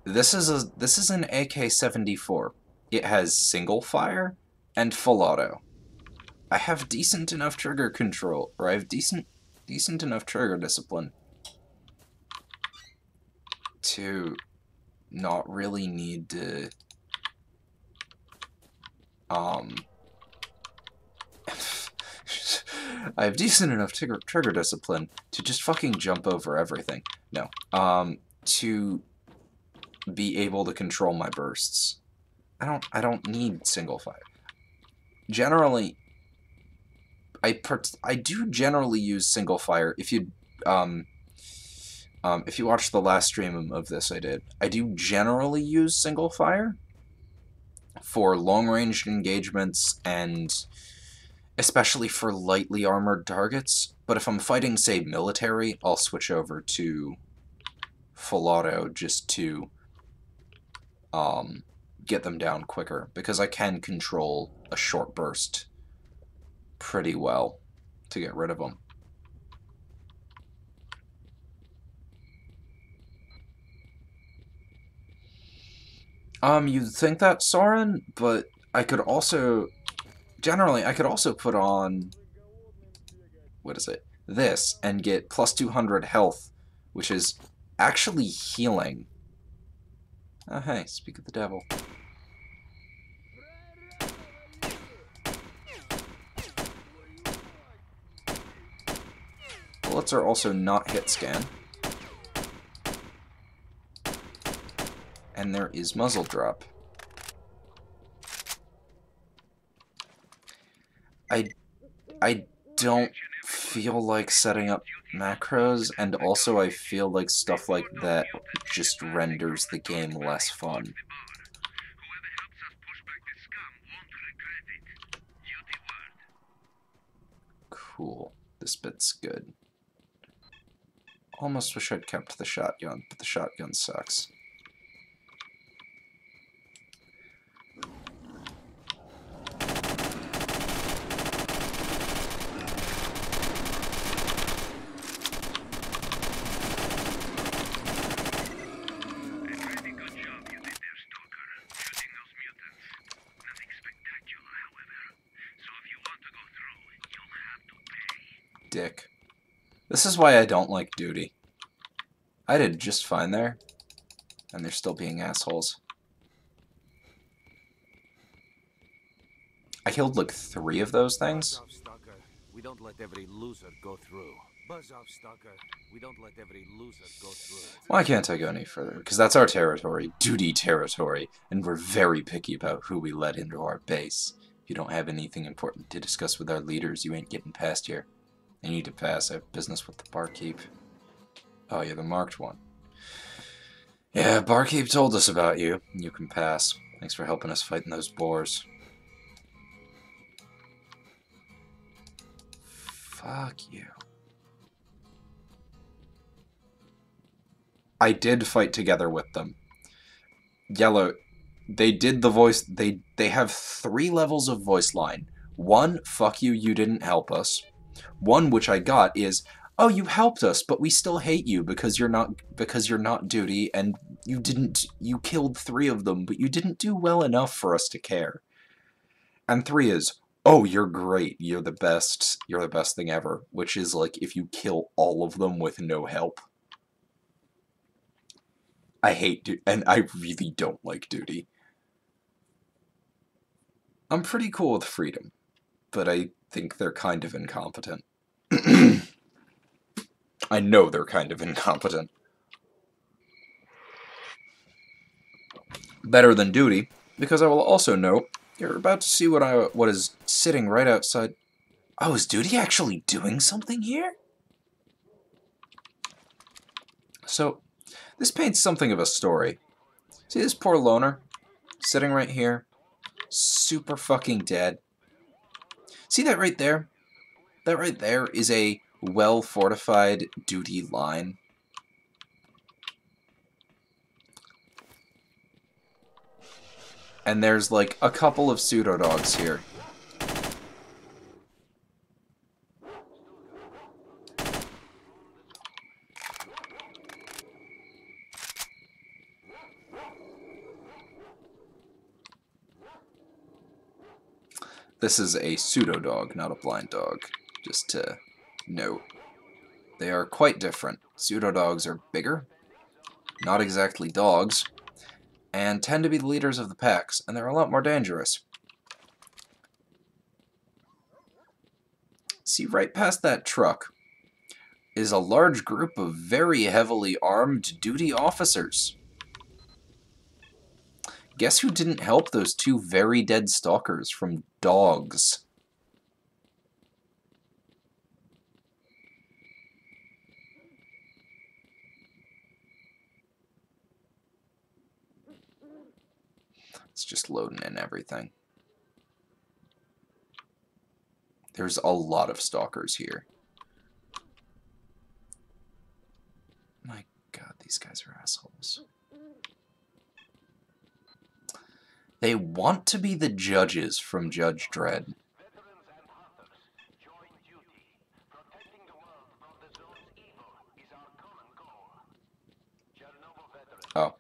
This is an AK-74. It has single fire and full auto. I have decent enough trigger control, or I have decent enough trigger discipline to not really need to I have decent enough trigger discipline to just fucking jump over everything. No. To be able to control my bursts. I don't need single fire. Generally, I do generally use single fire. If you watch the last stream of this I do generally use single fire for long-range engagements and especially for lightly armored targets. But if I'm fighting, say, military, I'll switch over to full auto just to get them down quicker, because I can control a short burst pretty well to get rid of them. You'd think that, Soren, but I could also... Generally, I could also put on... What is it? This, and get plus 200 health, which is actually healing. Oh, hey, speak of the devil. Bullets are also not hit scan. And there is muzzle drop. I don't feel like setting up macros, and also I feel like stuff like that just renders the game less fun. Cool. This bit's good. Almost wish I'd kept the shotgun, but the shotgun sucks. Dick. This is why I don't like duty. I did just fine there, and they're still being assholes. I killed like 3 of those things. We don't let every loser go through. Buzz off, Stalker. We don't let every loser go through. Why can't I go any further? Because that's our territory, duty territory, and we're very picky about who we let into our base. If you don't have anything important to discuss with our leaders, you ain't getting past here. I need to pass. I have business with the barkeep. Oh, you're the marked one. Yeah, barkeep told us about you. You can pass. Thanks for helping us fighting those boars. Fuck you. I did fight together with them. Yellow, they did the voice, they have 3 levels of voice line. 1, fuck you, you didn't help us. 1, which I got, is, oh, you helped us, but we still hate you because you're not duty, and you killed 3 of them, but you didn't do well enough for us to care. And 3 is, oh, you're great, you're the best thing ever, which is like if you kill all of them with no help. I hate duty, and I really don't like duty. I'm pretty cool with freedom, but I think they're kind of incompetent. I know they're kind of incompetent. Better than duty, because I will also note, you're about to see what is sitting right outside. Oh, is duty actually doing something here? So, this paints something of a story. See this poor loner? Sitting right here. Super fucking dead. See that right there? That right there is a well-fortified duty line. And there's like a couple of pseudo-dogs here. This is a pseudo-dog, not a blind dog, just to note. They are quite different. Pseudo-dogs are bigger, not exactly dogs, and tend to be the leaders of the packs, and they're a lot more dangerous. See, right past that truck is a large group of very heavily armed duty officers. Guess who didn't help those 2 very dead stalkers from dogs? It's just loading in everything. There's a lot of stalkers here. My god, these guys are assholes. They want to be the judges from Judge Dredd. Oh.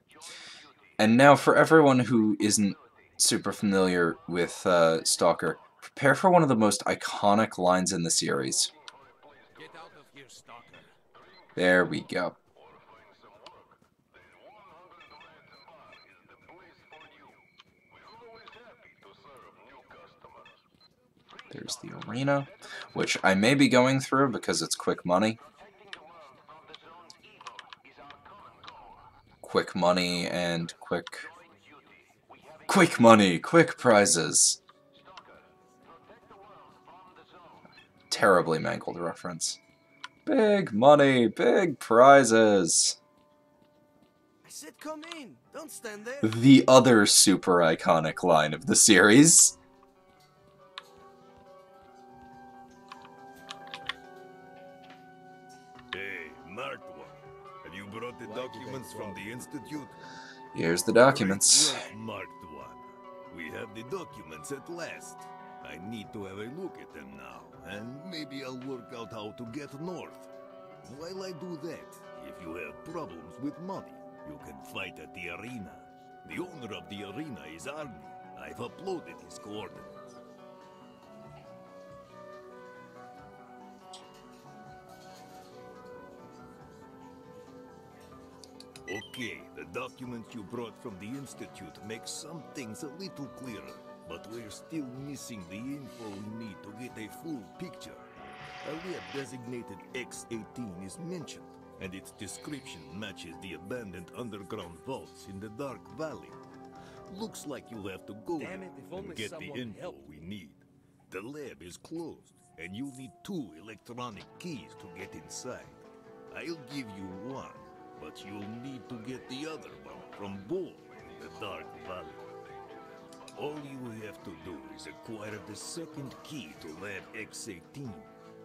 And now for everyone who isn't super familiar with Stalker, prepare for one of the most iconic lines in the series. Get out of here, Stalker. There we go. There's the arena, which I may be going through because it's quick money. Quick money and quick money, quick prizes. Terribly mangled reference. Big money, big prizes. I said come in. Don't stand there. The other super iconic line of the series. Hey, Marked One. Have you brought the documents from the Institute? Here's the documents. Great work, Marked One. We have the documents at last. I need to have a look at them now, and maybe I'll work out how to get north. While I do that, if you have problems with money, you can fight at the arena. The owner of the arena is Arnie. I've uploaded his coordinates. Okay, the documents you brought from the Institute make some things a little clearer, but we're still missing the info we need to get a full picture. A lab designated X-18 is mentioned, and its description matches the abandoned underground vaults in the Dark Valley. Looks like you'll have to go Damn there it, if and only get the someone info helped. we need. The lab is closed, and you'll need 2 electronic keys to get inside. I'll give you one, but you'll need to get the other one from Bull in the Dark Valley. All you have to do is acquire the second key to Lab X-18.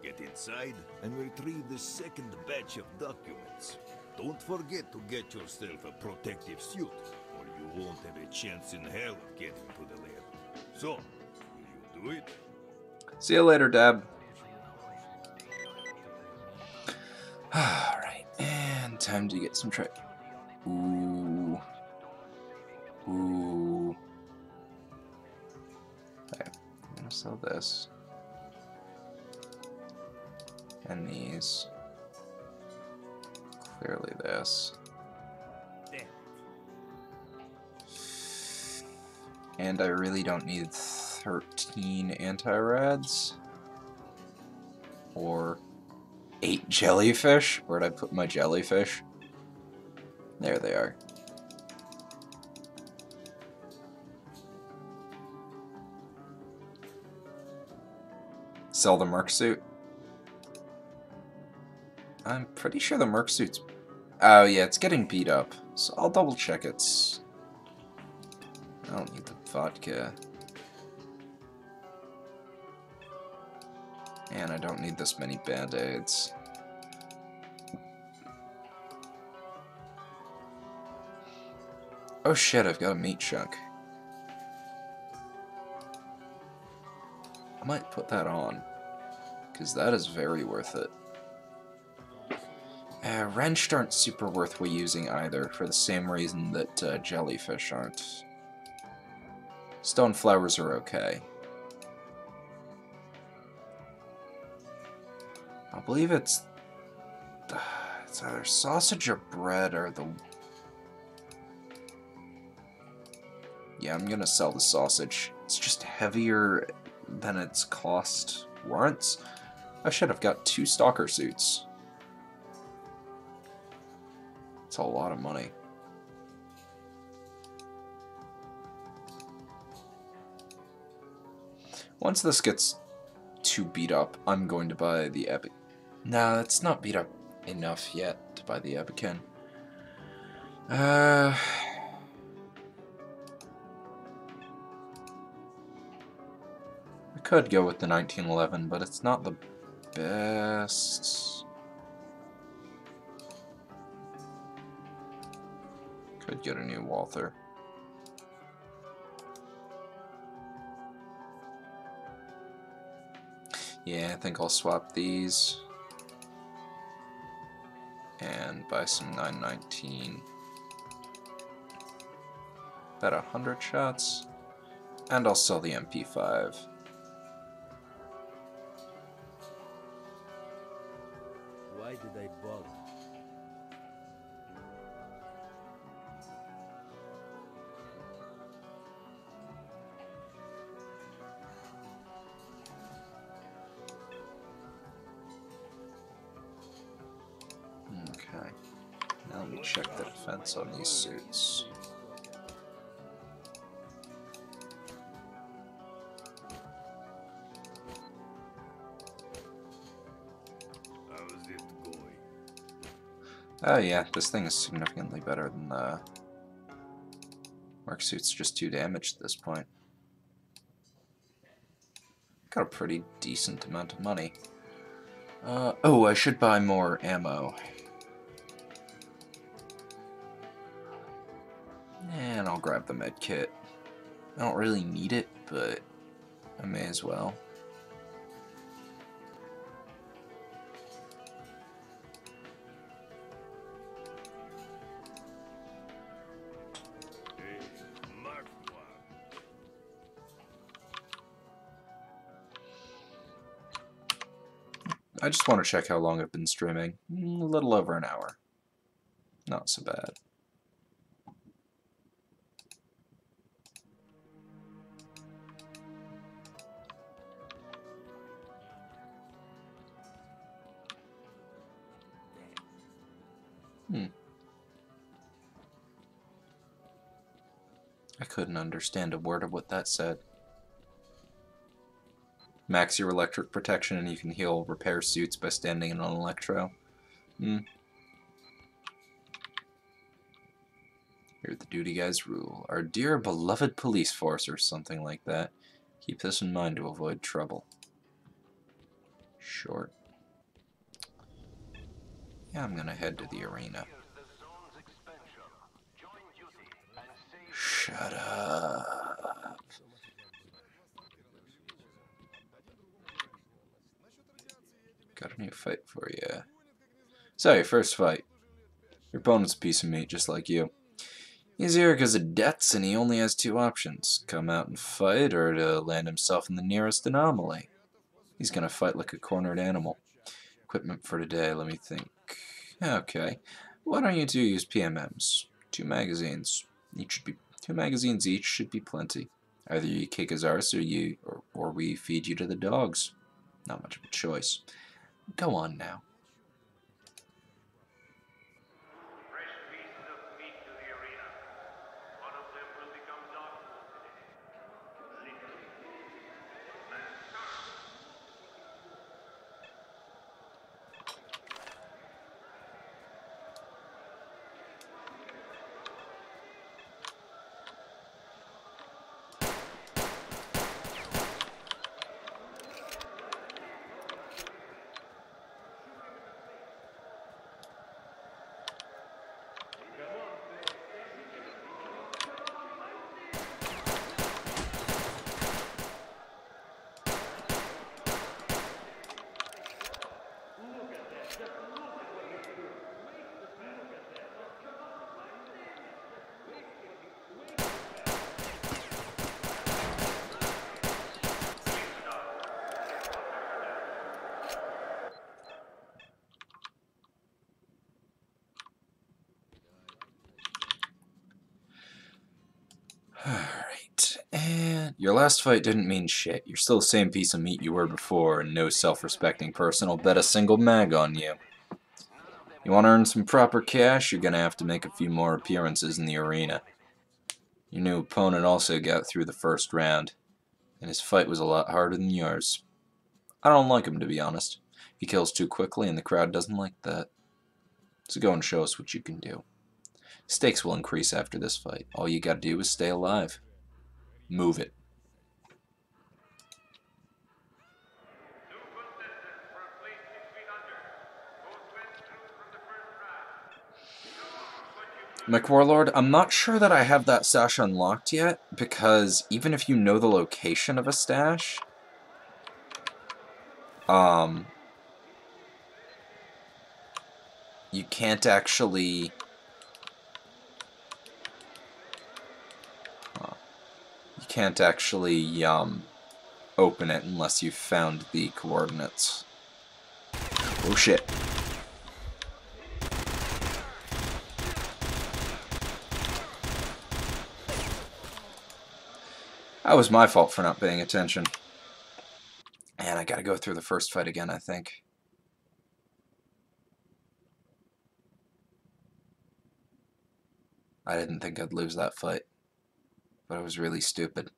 Get inside and retrieve the second batch of documents. Don't forget to get yourself a protective suit, or you won't have a chance in hell of getting to the lab. So, will you do it? See you later, Deb. Alright, and time to get some trade. Ooh. Ooh. Okay, I'm gonna sell this. And these. Clearly this. And I really don't need 13 anti-rads. Or 8 jellyfish. Where'd I put my jellyfish? There they are. Sell the Merc suit. I'm pretty sure the Merc suit's... Oh yeah, it's getting beat up. So I'll double check it's... I don't need the vodka. And I don't need this many band-aids. Oh shit, I've got a meat chunk. I might put that on, because that is very worth it. Wrenched aren't super worth using either, for the same reason that jellyfish aren't. Stone flowers are okay. I believe it's either sausage or bread or the... Yeah, I'm gonna sell the sausage. It's just heavier than its cost warrants. I should have got 2 stalker suits. It's a lot of money. Once this gets too beat up, I'm going to buy the Epic. Nah, it's not beat up enough yet to buy the Epican. I could go with the 1911, but it's not the best. Could get a new Walther. Yeah, I think I'll swap these and buy some 919. About 100 shots, and I'll sell the MP5. Why did I bother? Okay, now let me check the defense on these suits. How's it going? Oh yeah, this thing is significantly better than the Merc suit's just 2 damage at this point. Got a pretty decent amount of money. Oh, I should buy more ammo. And I'll grab the med kit. I don't really need it, but I may as well. Hey, Mark one. I just want to check how long I've been streaming. A little over an hour. Not so bad. I couldn't understand a word of what that said. Max your electric protection and you can heal repair suits by standing in an electro. Here the duty guys rule. Our dear beloved police force or something like that. Keep this in mind to avoid trouble. Short. Yeah, I'm gonna head to the arena. Shut up. Got a new fight for you. So, your first fight. Your opponent's a piece of meat, just like you. He's here because of debts, and he only has two options. Come out and fight, or to land himself in the nearest anomaly. He's gonna fight like a cornered animal. Equipment for today, let me think. Okay. Why don't you two use PMMs? Two magazines. Two magazines each should be plenty. Either you kick his arse or we feed you to the dogs. Not much of a choice. Go on now. Fresh pieces of meat to the arena. One of them will become dog food today. Literally. Let's start. Alright, and your last fight didn't mean shit. You're still the same piece of meat you were before, and no self-respecting person will bet a single mag on you. You want to earn some proper cash, you're gonna have to make a few more appearances in the arena. Your new opponent also got through the first round, and his fight was a lot harder than yours. I don't like him, to be honest. He kills too quickly, and the crowd doesn't like that. So go and show us what you can do. Stakes will increase after this fight. All you gotta do is stay alive. Move it. Two contestants for a place 6 feet under. Both went through from the first round. Show us what you can. McWarlord, I'm not sure that I have that stash unlocked yet, because even if you know the location of a stash, you can't actually... You can't actually, open it unless you've found the coordinates. Oh shit. That was my fault for not paying attention. And I gotta go through the first fight again, I think. I didn't think I'd lose that fight, but I was really stupid.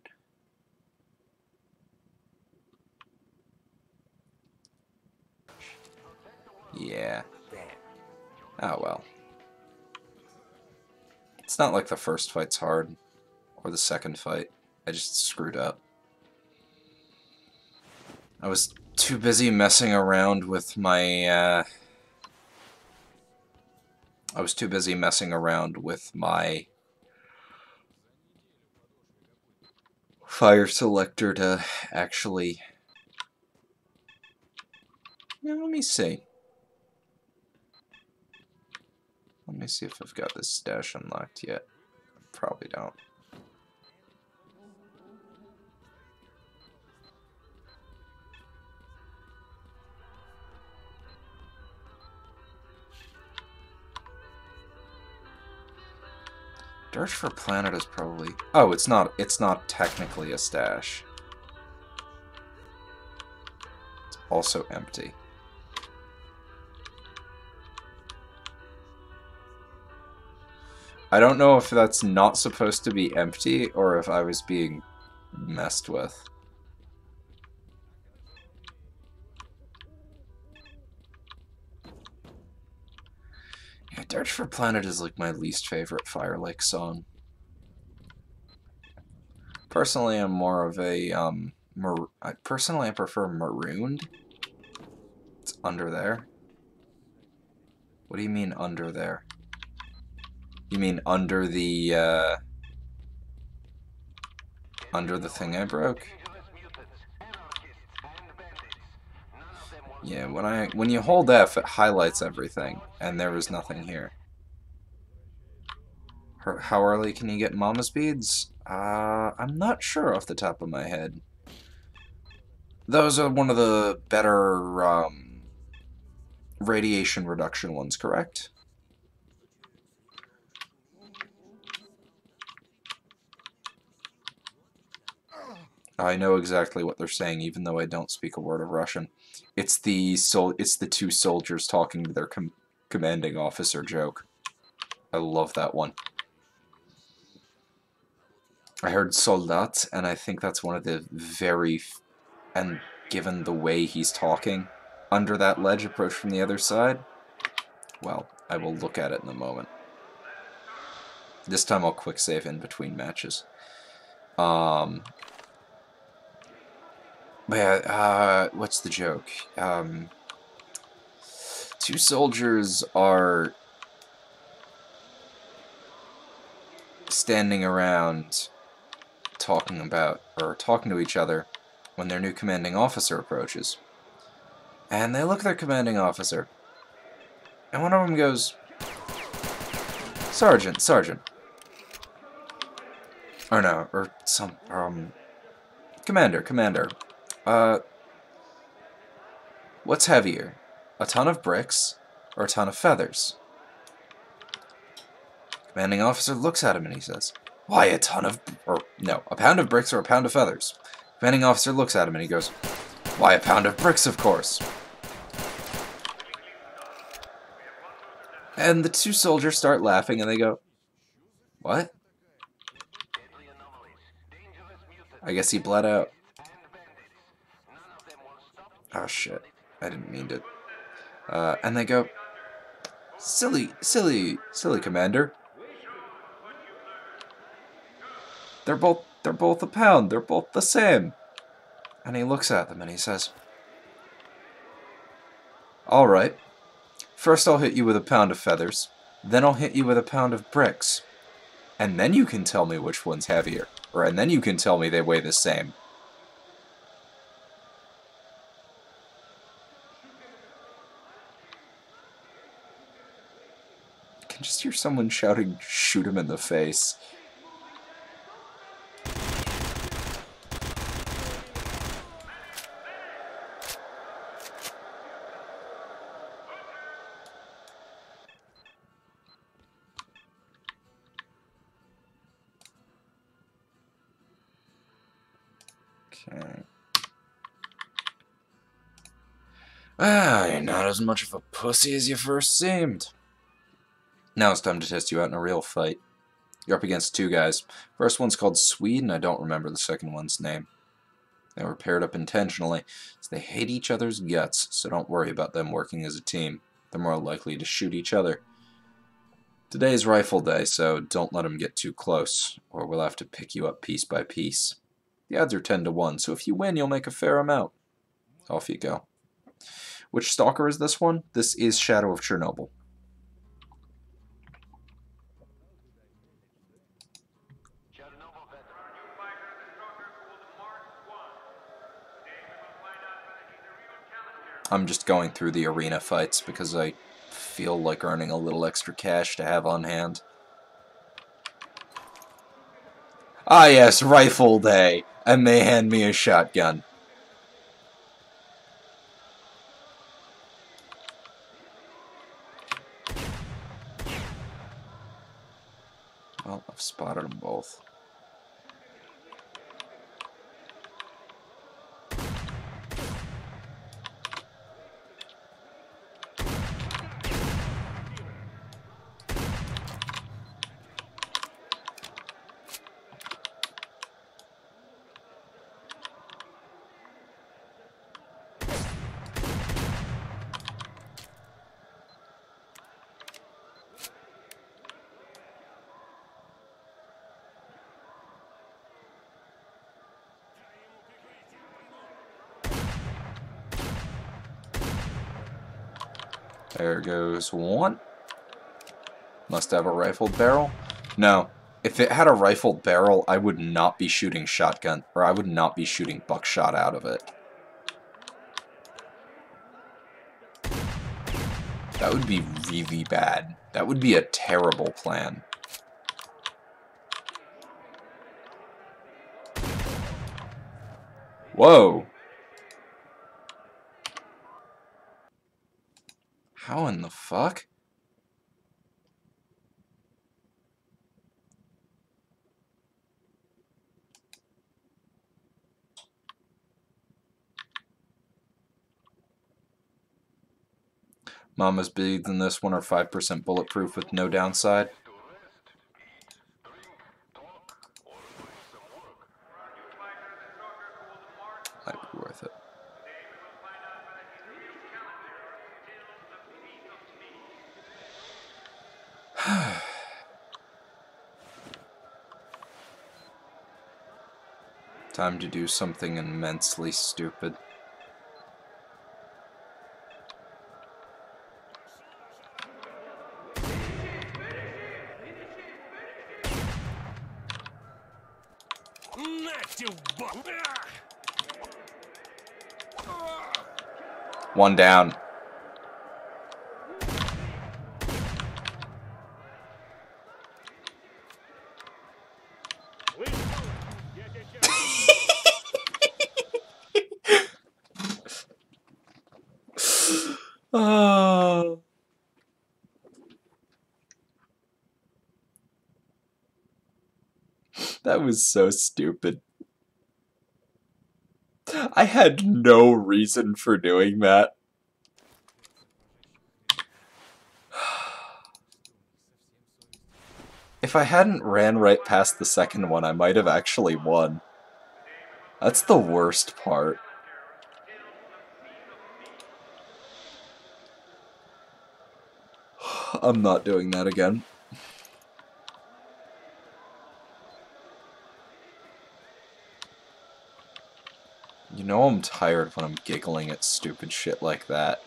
Yeah. Oh well. It's not like the first fight's hard, or the second fight. I just screwed up. I was too busy messing around with my, I was too busy messing around with my fire selector to actually... Now, let me see. Let me see if I've got this stash unlocked yet. Probably don't. Search for Planet is probably... Oh, it's not technically a stash. It's also empty. I don't know if that's not supposed to be empty or if I was being messed with. Yeah, Search for Planet is like my least favorite Fire Lake song. Personally, I'm more of a, personally I prefer Marooned. Under there? What do you mean under there? You mean under the thing I broke? Yeah, when you hold F, it highlights everything, and there was nothing here. How early can you get mama's beads? I'm not sure off the top of my head. Those are one of the better radiation reduction ones, correct? I know exactly what they're saying, even though I don't speak a word of Russian. It's the two soldiers talking to their commanding officer joke. I love that one. I heard soldat, and I think that's one of the and given the way he's talking under that ledge approach from the other side, well, I will look at it in a moment. This time I'll quick save in between matches. But yeah, what's the joke? Two soldiers are standing around talking to each other when their new commanding officer approaches. And they look at their commanding officer, and one of them goes, Sergeant, Sergeant. Or no, or some, Commander, Commander. What's heavier? A ton of bricks or a ton of feathers? Commanding officer looks at him and he says, why a pound of bricks or a pound of feathers? Commanding officer looks at him and he goes, why a pound of bricks, of course. And the two soldiers start laughing and they go, what? I guess he bled out. Oh shit, I didn't mean to. And they go, silly Commander. They're both a pound. They're both the same. And he looks at them and he says, all right. First I'll hit you with a pound of feathers. Then I'll hit you with a pound of bricks. And then you can tell me which one's heavier. And then you can tell me they weigh the same. I can just hear someone shouting, shoot him in the face. Okay. You're not as much of a pussy as you first seemed. Now it's time to test you out in a real fight. You're up against two guys. First one's called Swede, and I don't remember the second one's name. They were paired up intentionally, so they hate each other's guts, so don't worry about them working as a team. They're more likely to shoot each other. Today's rifle day, so don't let them get too close, or we'll have to pick you up piece by piece. The odds are 10 to 1, so if you win, you'll make a fair amount. Off you go. Which stalker is this one? This is Shadow of Chernobyl. I'm just going through the arena fights because I feel like earning a little extra cash to have on hand. Ah yes, rifle day! And they hand me a shotgun. Well, I've spotted them both. There goes one. Must have a rifled barrel. No. If it had a rifled barrel, I would not be shooting shotgun, or I would not be shooting buckshot out of it. That would be really bad. That would be a terrible plan. Whoa! How in the fuck? Mama's beads in this one are 5% bulletproof with no downside. Might be worth it. Time to do something immensely stupid. One down. Oh. That was so stupid. I had no reason for doing that. If I hadn't ran right past the second one, I might have actually won. That's the worst part. I'm not doing that again. You know I'm tired when I'm giggling at stupid shit like that.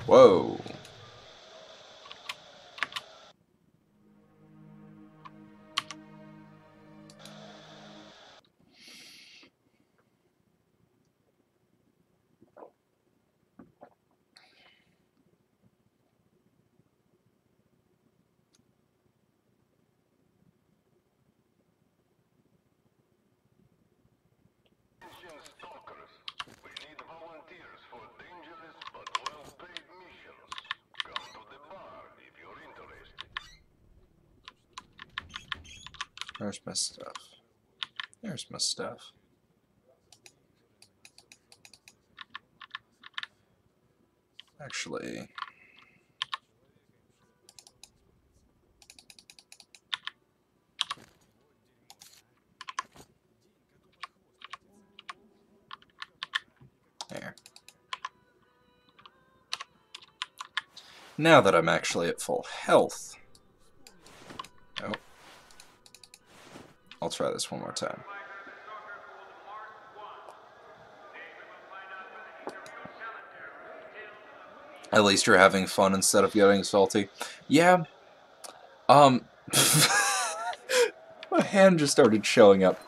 Whoa. S.T.A.L.K.E.R. We need volunteers for dangerous but well-paid missions. Come to the bar if you're interested. There's my stuff. There's my stuff. Actually... There. Now that I'm actually at full health... Oh. I'll try this one more time. At least you're having fun instead of getting salty. Yeah. My hand just started showing up.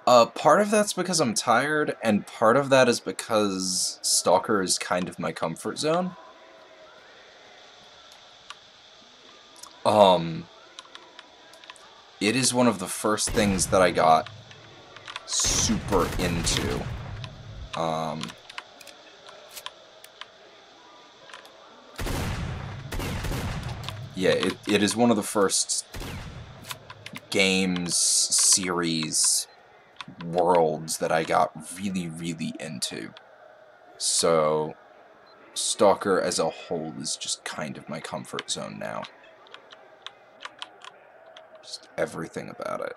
Part of that's because I'm tired, and part of that is because S.T.A.L.K.E.R is kind of my comfort zone. It is one of the first things that I got super into. Yeah, it is one of the first games, series, worlds that I got really, really into. So, S.T.A.L.K.E.R as a whole is just kind of my comfort zone now. Just everything about it.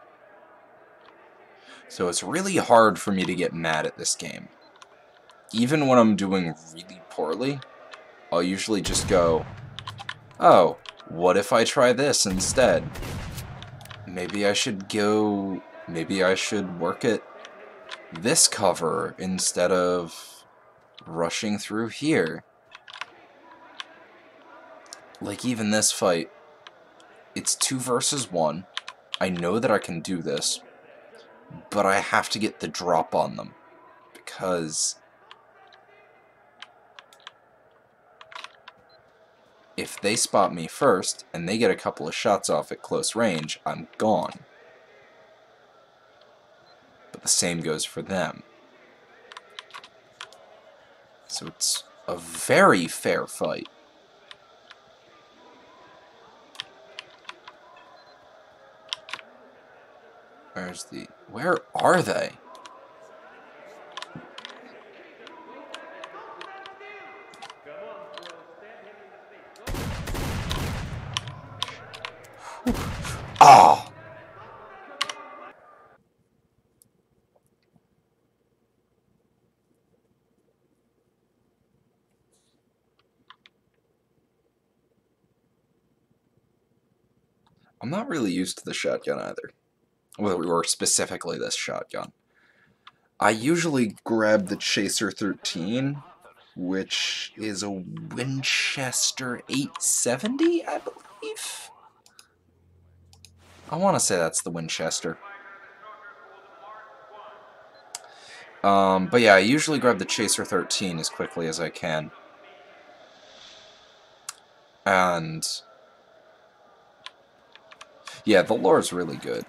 So it's really hard for me to get mad at this game. Even when I'm doing really poorly, I'll usually just go, oh, what if I try this instead? Maybe I should go maybe I should work at this cover instead of rushing through here. Like, even this fight, it's 2 versus 1. I know that I can do this, but I have to get the drop on them, because if they spot me first, and they get a couple of shots off at close range, I'm gone. But the same goes for them. So it's a very fair fight. Where are they? Ah! Oh. I'm not really used to the shotgun either. Or specifically this shotgun. I usually grab the Chaser 13, which is a Winchester 870, I believe? I want to say that's the Winchester. But yeah, I usually grab the Chaser 13 as quickly as I can. And yeah, the lore is really good.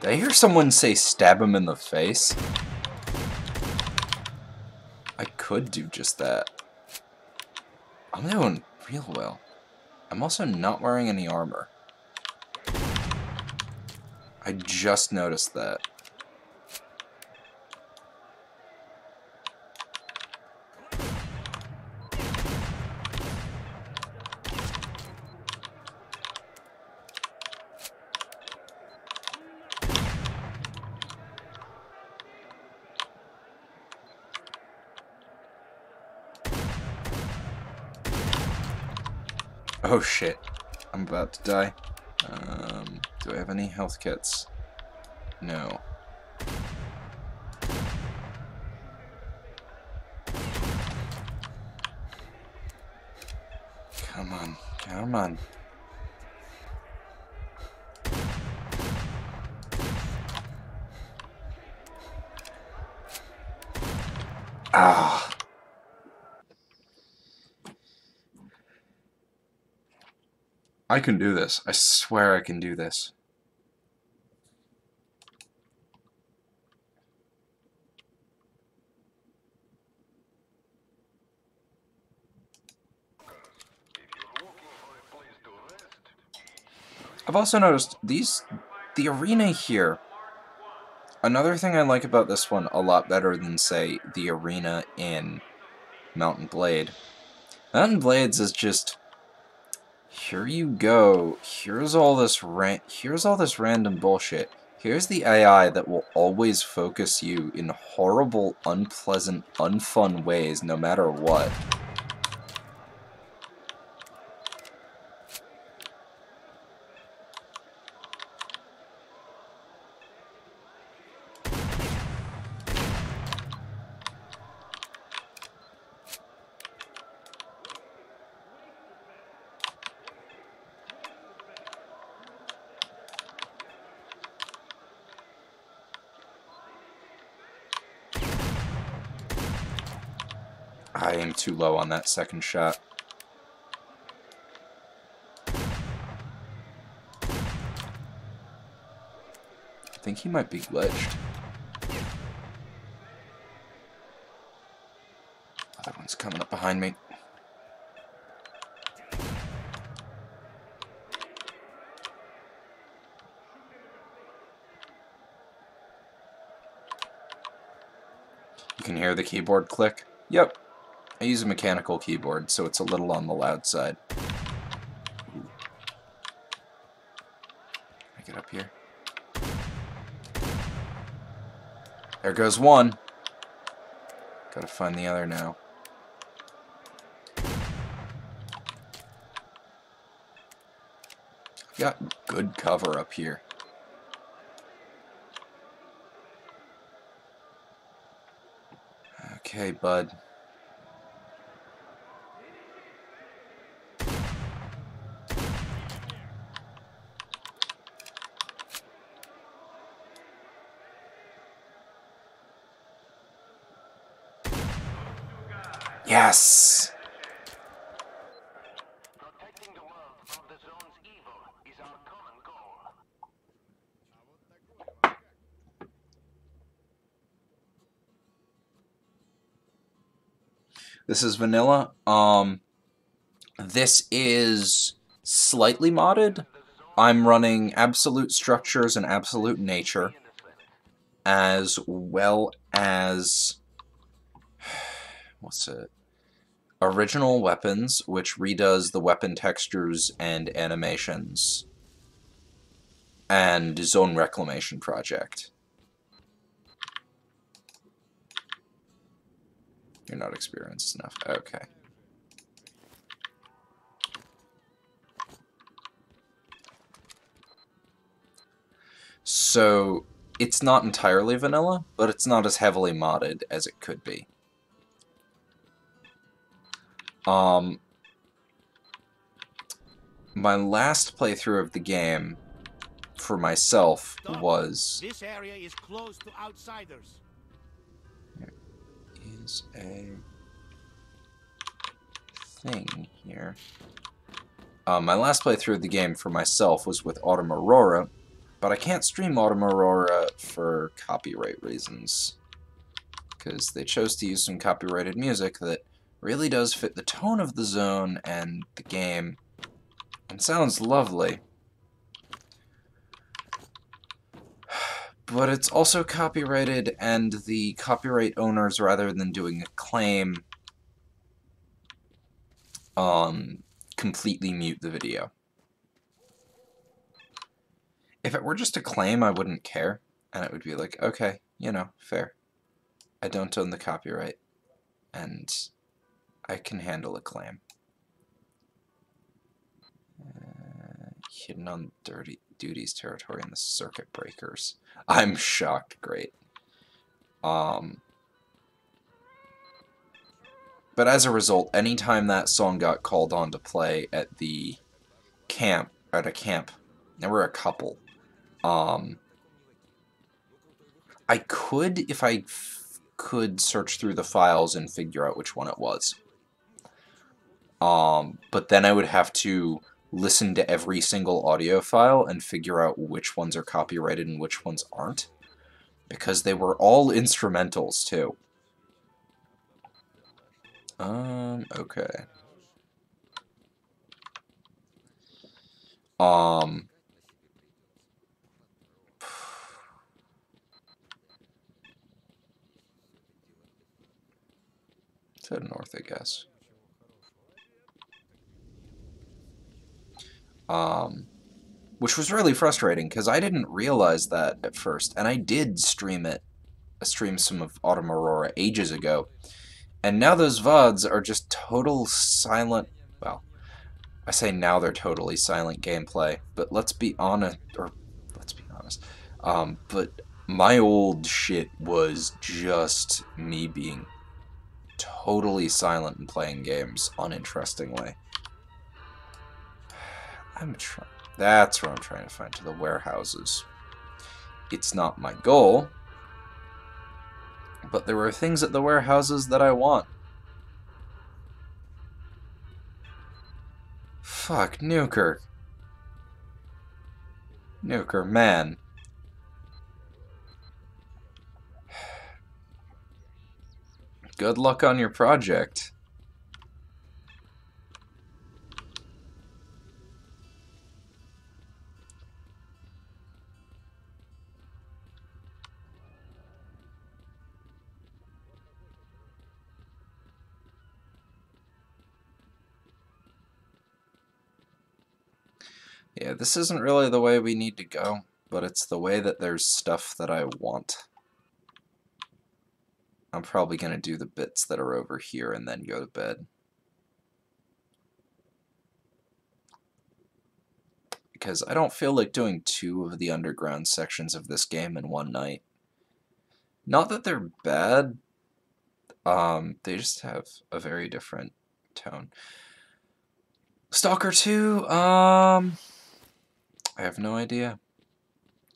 Did I hear someone say stab him in the face? I could do just that. I'm doing real well. I'm also not wearing any armor. I just noticed that. Oh shit. I'm about to die. Do I have any health kits? No. Come on, come on. Ah. I can do this. I swear I can do this. I've also noticed the arena here. Another thing I like about this one a lot better than, say, the arena in Mountain Blade. Mountain Blades is just, here you go. Here's all this random bullshit. Here's the AI that will always focus you in horrible, unpleasant, unfun ways no matter what. I am too low on that second shot. I think he might be glitched. Other one's coming up behind me. You can hear the keyboard click? Yep. I use a mechanical keyboard, so it's a little on the loud side. Ooh. I get up here. There goes one. Gotta find the other now. Got good cover up here. Okay, bud. Yes! Protecting the world from the zone's evil is our common goal. This is vanilla. This is slightly modded. I'm running absolute structures and absolute nature, as well as what's it? Original weapons, which redoes the weapon textures and animations, and Zone Reclamation Project. You're not experienced enough. Okay. So, it's not entirely vanilla, but it's not as heavily modded as it could be. My last playthrough of the game for myself was... This area is closed to outsiders. There is a thing here. My last playthrough of the game for myself was with Autumn Aurora, but I can't stream Autumn Aurora for copyright reasons, because they chose to use some copyrighted music that really does fit the tone of the zone and the game, and sounds lovely. But it's also copyrighted, and the copyright owners, rather than doing a claim, completely mute the video. If it were just a claim, I wouldn't care, and it would be like, okay, you know, fair. I don't own the copyright, and I can handle a claim. Hidden on Dirty Duty's territory in the Circuit Breakers. I'm shocked. Great. But as a result, anytime that song got called on to play at the camp, there were a couple. I could, if I could search through the files and figure out which one it was. But then I would have to listen to every single audio file and figure out which ones are copyrighted and which ones aren't, because they were all instrumentals too. Okay. To the north, I guess. Which was really frustrating, because I didn't realize that at first, and I did stream some of Autumn Aurora ages ago, and now those VODs are just total silent, well, I say now they're totally silent gameplay, but let's be honest, but my old shit was just me being totally silent and playing games uninterestingly. That's where I'm trying to find, to the warehouses. It's not my goal, but there are things at the warehouses that I want. Fuck, Newkirk. Newkirk, man. Good luck on your project. Yeah, this isn't really the way we need to go, but it's the way that there's stuff that I want. I'm probably going to do the bits that are over here and then go to bed. Because I don't feel like doing 2 of the underground sections of this game in one night. Not that they're bad, they just have a very different tone. Stalker 2, I have no idea.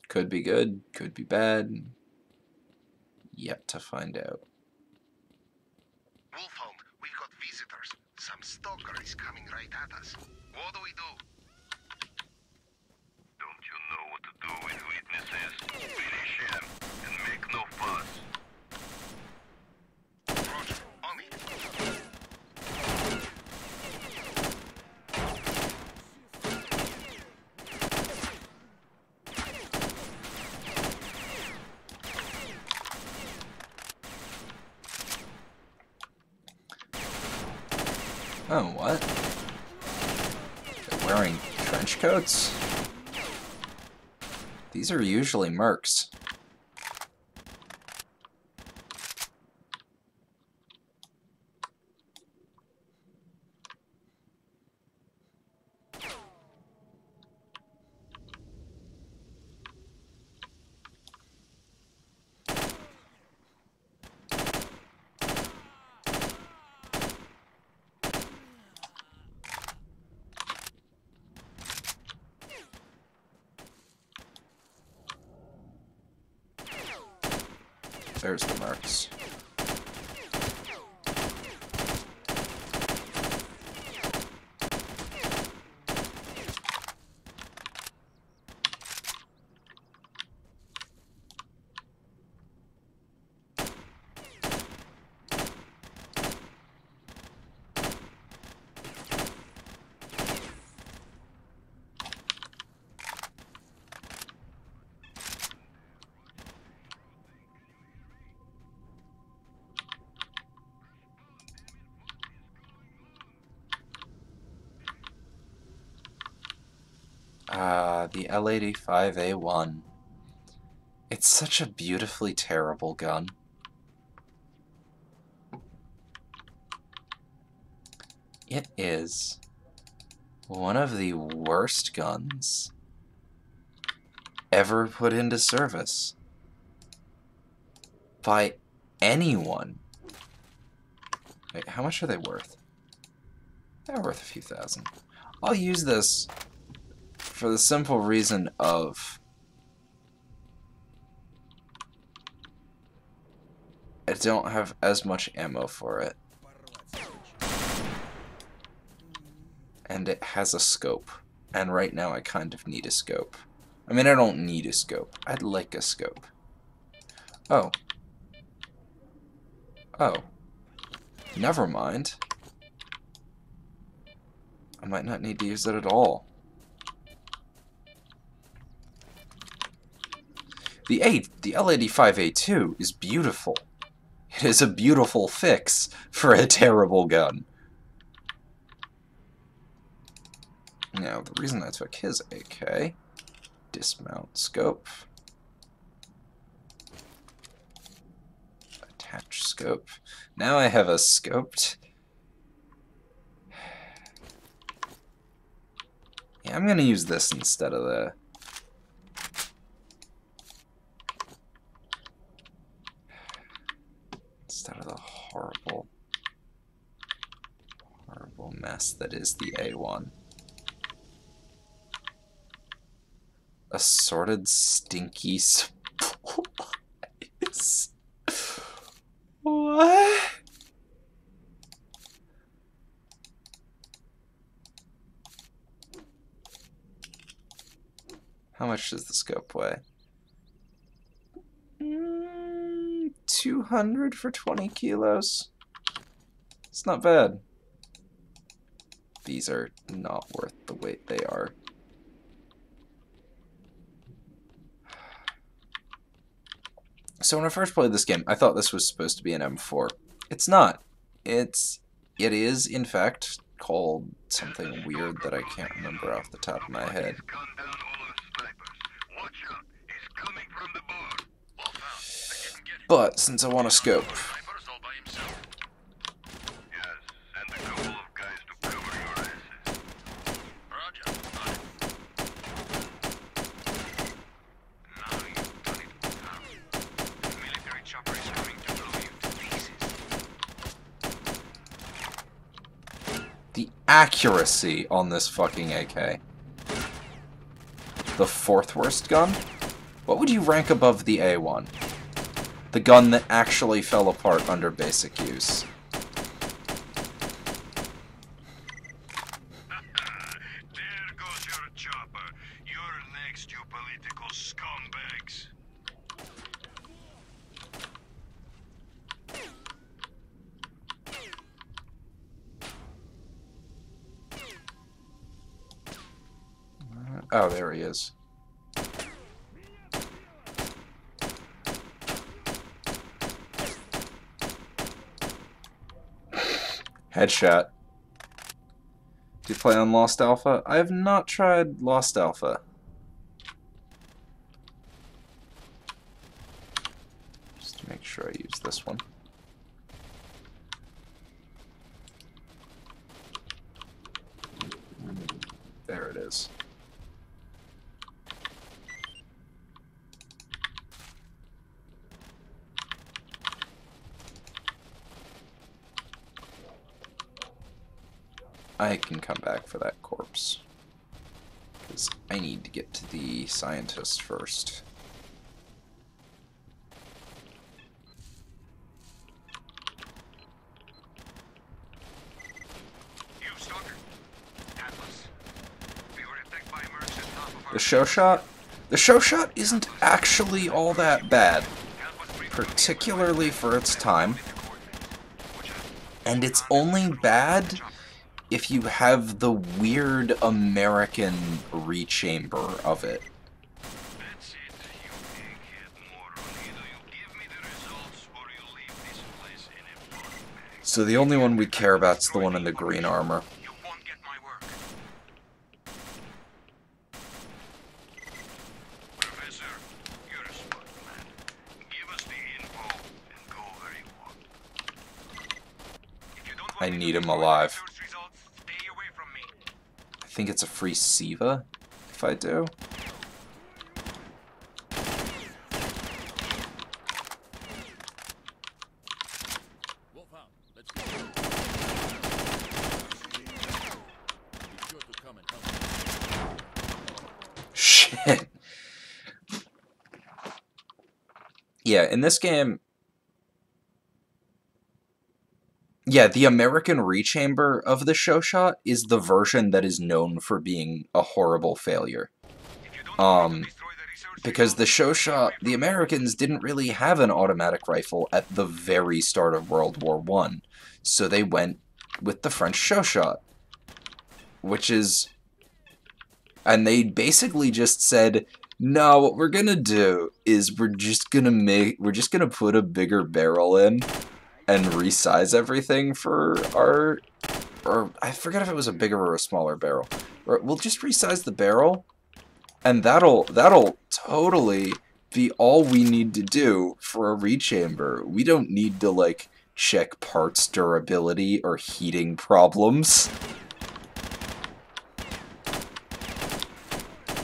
Could be good, could be bad. Yet to find out. Wolfhound, we've got visitors. Some stalker is coming right at us. What do we do? Don't you know what to do with witnesses? Finish him and make no fuss. Roger, on it. Oh, what? They're wearing trench coats? These are usually mercs. There's the mercs. The L85A1. It's such a beautifully terrible gun. It is one of the worst guns ever put into service by anyone. Wait, how much are they worth? They're worth a few thousand. I'll use this for the simple reason of I don't have as much ammo for it. And it has a scope. And right now I kind of need a scope. I mean, I don't need a scope. I'd like a scope. Oh. Oh. Never mind. I might not need to use it at all. The L85A2 is beautiful. It is a beautiful fix for a terrible gun. Now, the reason I took his AK, dismount scope, attach scope. Now I have a scoped. Yeah, I'm gonna use this instead of the horrible mess that is the A1. Assorted stinky supplies. What? How much does the scope weigh? 200 for 20 kilos. It's not bad. These are not worth the weight they are. So when I first played this game, I thought this was supposed to be an M4. It's not. It is, in fact, called something weird that I can't remember off the top of my head. Gun down all of the snipers. Watch out, he's coming from the bar. Well found. I didn't get him. But since I want to scope, Snipers all by himself. Yes, send a couple of guys to cover your asses. Roger. Got it. Now you've done it, Wolfhound. The military chopper is coming to blow you to pieces. the accuracy on this fucking AK. The fourth worst gun? What would you rank above the A1? The gun that actually fell apart under basic use. There goes your chopper. You're next, you political scumbags. Oh, there he is. Headshot. Do you play on Lost Alpha? I have not tried Lost Alpha. Just to make sure I use this one. There it is. I can come back for that corpse. Because I need to get to the scientist first. You, Stalker. Atlas. We were attacked by mercs at top of our... The show shot? The show shot isn't actually all that bad. Particularly for its time. And it's only bad if you have the weird American rechamber of it. That's it, you egghead moron. Either you give me the results or you leave this place in a blood bag. So the only one we care about is the one in the green armor. You won't get my work. Professor, you're a smart man. Give us the info and go where you want. If you don't I want me need to him destroy the alive. research results, stay away from me. I think it's a free Siva, if I do. Wolfhound, let's go. Be sure to come and help. Shit. Yeah, in this game... Yeah, the American rechamber of the show shot is the version that is known for being a horrible failure. If you don't want me to destroy the research Because the results, show stay shot, away the from me. Americans didn't really have an automatic rifle at the very start of World War I, so they went with the French show shot, which is, and they basically just said, no, what we're gonna do is we're just gonna put a bigger barrel in and resize everything for our, or I forget if it was a bigger or a smaller barrel. We'll just resize the barrel, and that'll totally be all we need to do for a rechamber. We don't need to, like, check parts durability or heating problems.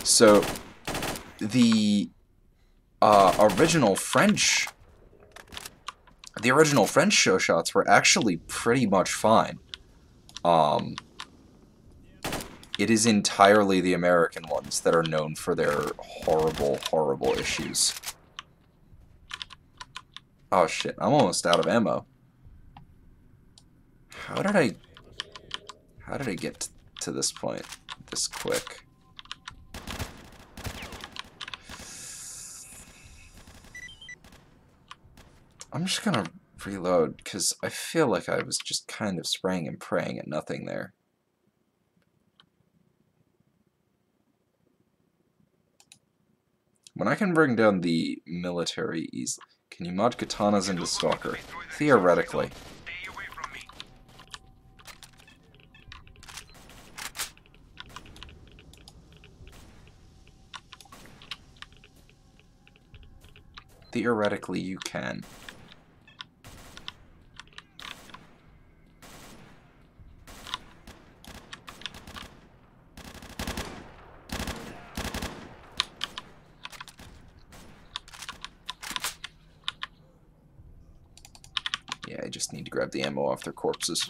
So, the original French show shots were actually pretty much fine. It is entirely the American ones that are known for their horrible, horrible issues. Oh shit, I'm almost out of ammo. How did I get to this point this quick? I'm just gonna reload, because I feel like I was just kind of spraying and praying at nothing there. When I can bring down the military easily, can you mod katanas into S.T.A.L.K.E.R? Theoretically. Stay away from me. Theoretically, you can. Yeah, I just need to grab the ammo off their corpses.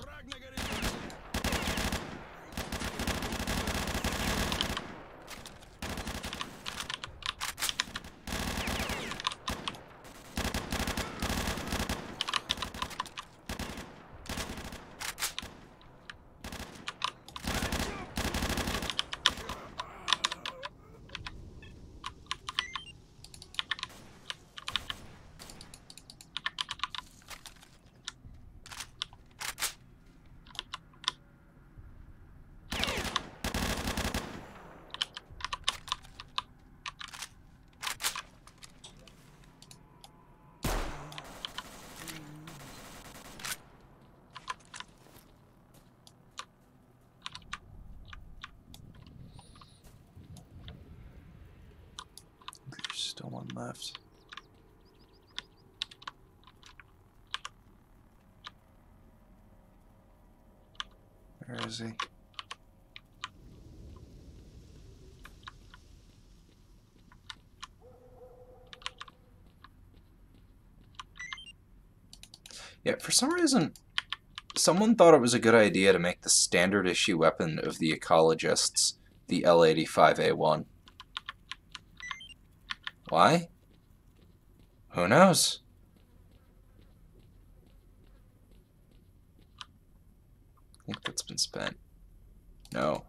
There's still one left. Where is he? Yeah, for some reason, someone thought it was a good idea to make the standard issue weapon of the ecologists the L85A1. Why? Who knows? I think that's been spent. No.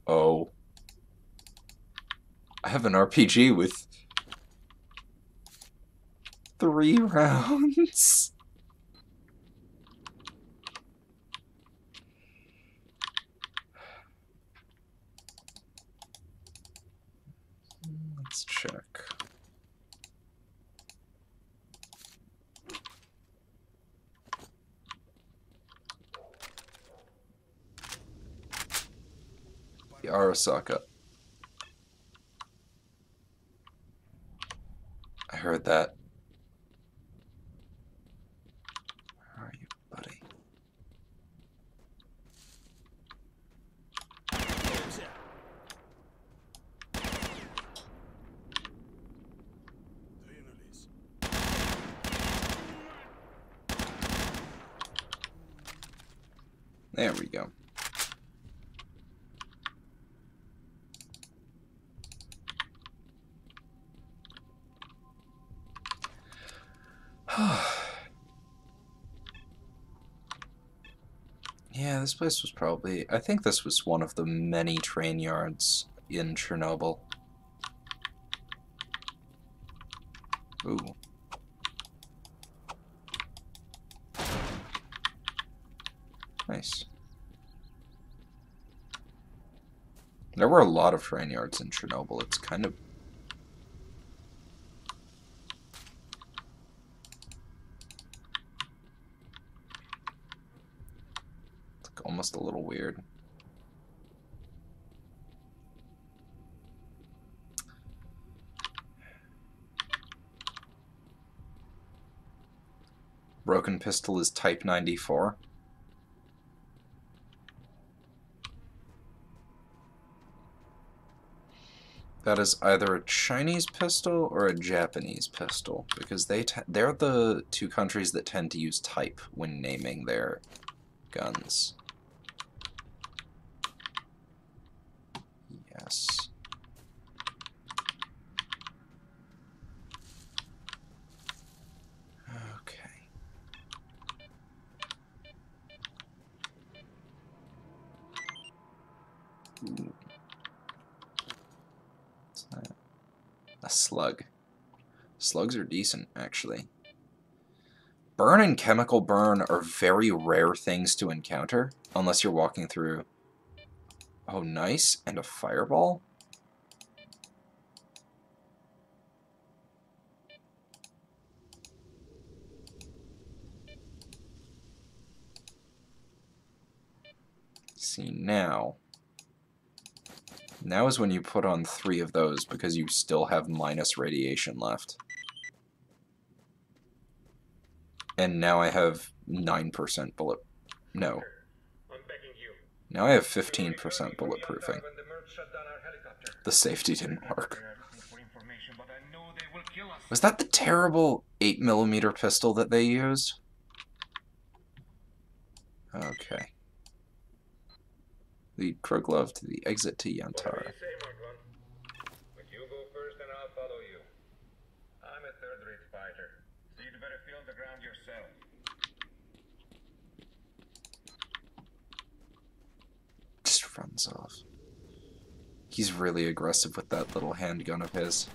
Oh. I have an RPG with 3 rounds. Let's check. The Arasaka. I heard that. Where are you, buddy? There we go. Yeah, this place was probably... I think this was one of the many train yards in Chernobyl. Ooh. Nice. There were a lot of train yards in Chernobyl. It's kind of... it's like almost a little weird. Broken pistol is Type 94. That is either a Chinese pistol or a Japanese pistol, because they're the two countries that tend to use type when naming their guns. Yes. Okay. Ooh. What's that? A slug. Slugs are decent, actually. Burn and chemical burn are very rare things to encounter, unless you're walking through... Oh, nice. And a fireball? See, now... Now is when you put on 3 of those, because you still have minus radiation left. And now I have 9% bullet. No. I'm begging you. Now I have 15% bulletproofing. When the Mercs shut down our helicopter. The safety didn't work. They're asking for information, but I know they will kill us. Was that the terrible 8mm pistol that they used? Okay. Lead Kruglov to the exit to Whatever Yantar. you say, Mark 1. But you go first and I'll follow you. I'm a third-rate fighter, so you'd better feel the ground yourself. Just runs off. He's really aggressive with that little handgun of his.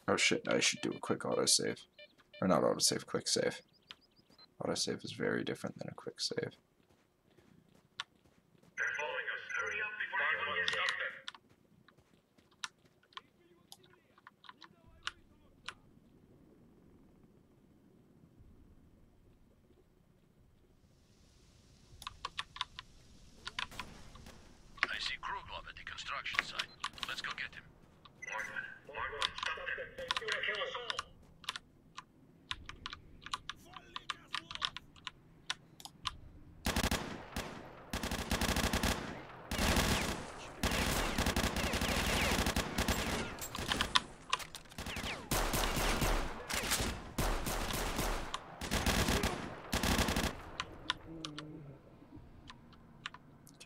Oh shit, I should do a quick autosave. Or not autosave, quick save. Autosave is very different than a quick save. They're following us. Hurry up before anyone gets up there. I see Kruglov at the construction site. Let's go get him. Mark 1, stop them. They'll kill us all.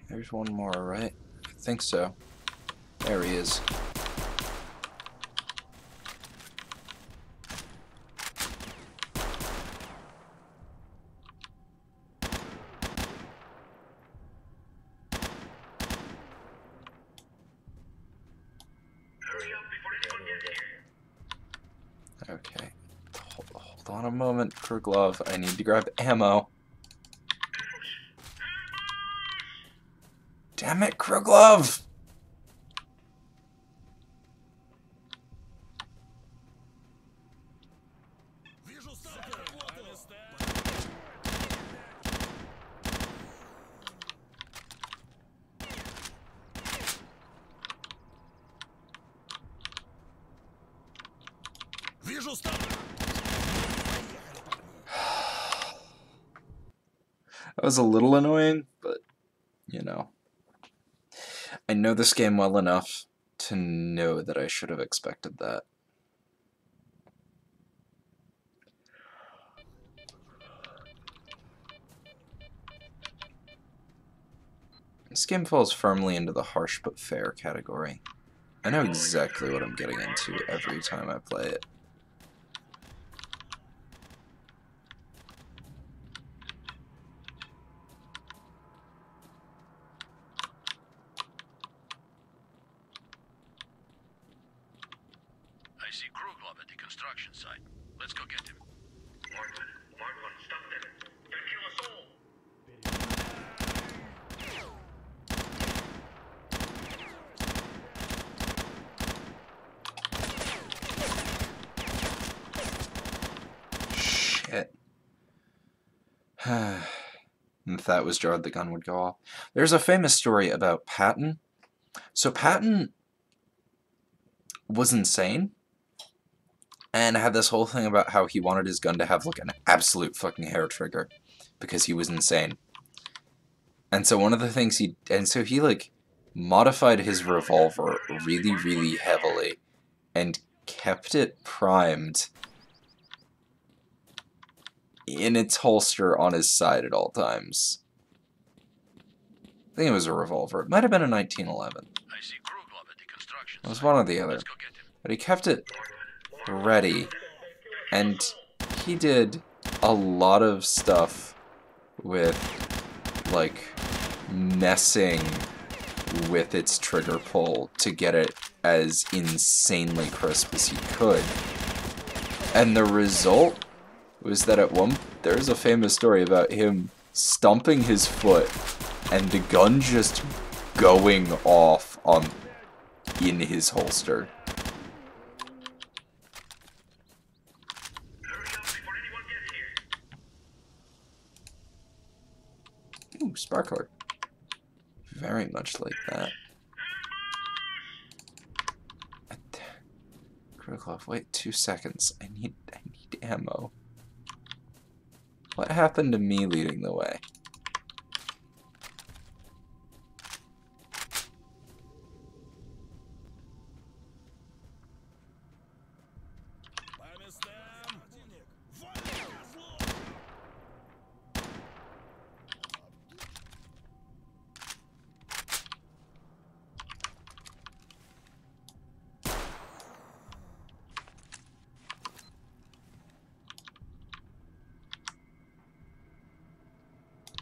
There's one more, right? I think so. There he is. Hurry up before anyone gets here. Okay. Hold on a moment, Kruglov. I need to grab ammo. Damn it, Kruglov! That was a little annoying, but, you know. I know this game well enough to know that I should have expected that. This game falls firmly into the harsh but fair category. I know exactly what I'm getting into every time I play it. I see Kruglov at the construction site. Let's go get him. Mark 1, stop them. They'll kill us all. Shit. If that was jarred, the gun would go off. There's a famous story about Patton. So Patton was insane and had this whole thing about how he wanted his gun to have like an absolute fucking hair trigger because he was insane. And so one of the things he like modified his revolver really, really heavily and kept it primed in its holster on his side at all times. I think it was a revolver. It might have been a 1911. I see Kruglov at the construction It was site. one or the other. Let's go get him. But he kept it ready. And he did a lot of stuff with, like, messing with its trigger pull to get it as insanely crisp as he could. And the result was that there's a famous story about him stomping his foot and the gun just going off in his holster. Hurry up before anyone gets here. Ooh, sparkler. Very much like that. Critical off. Wait 2 seconds. I need ammo. What happened to me leading the way?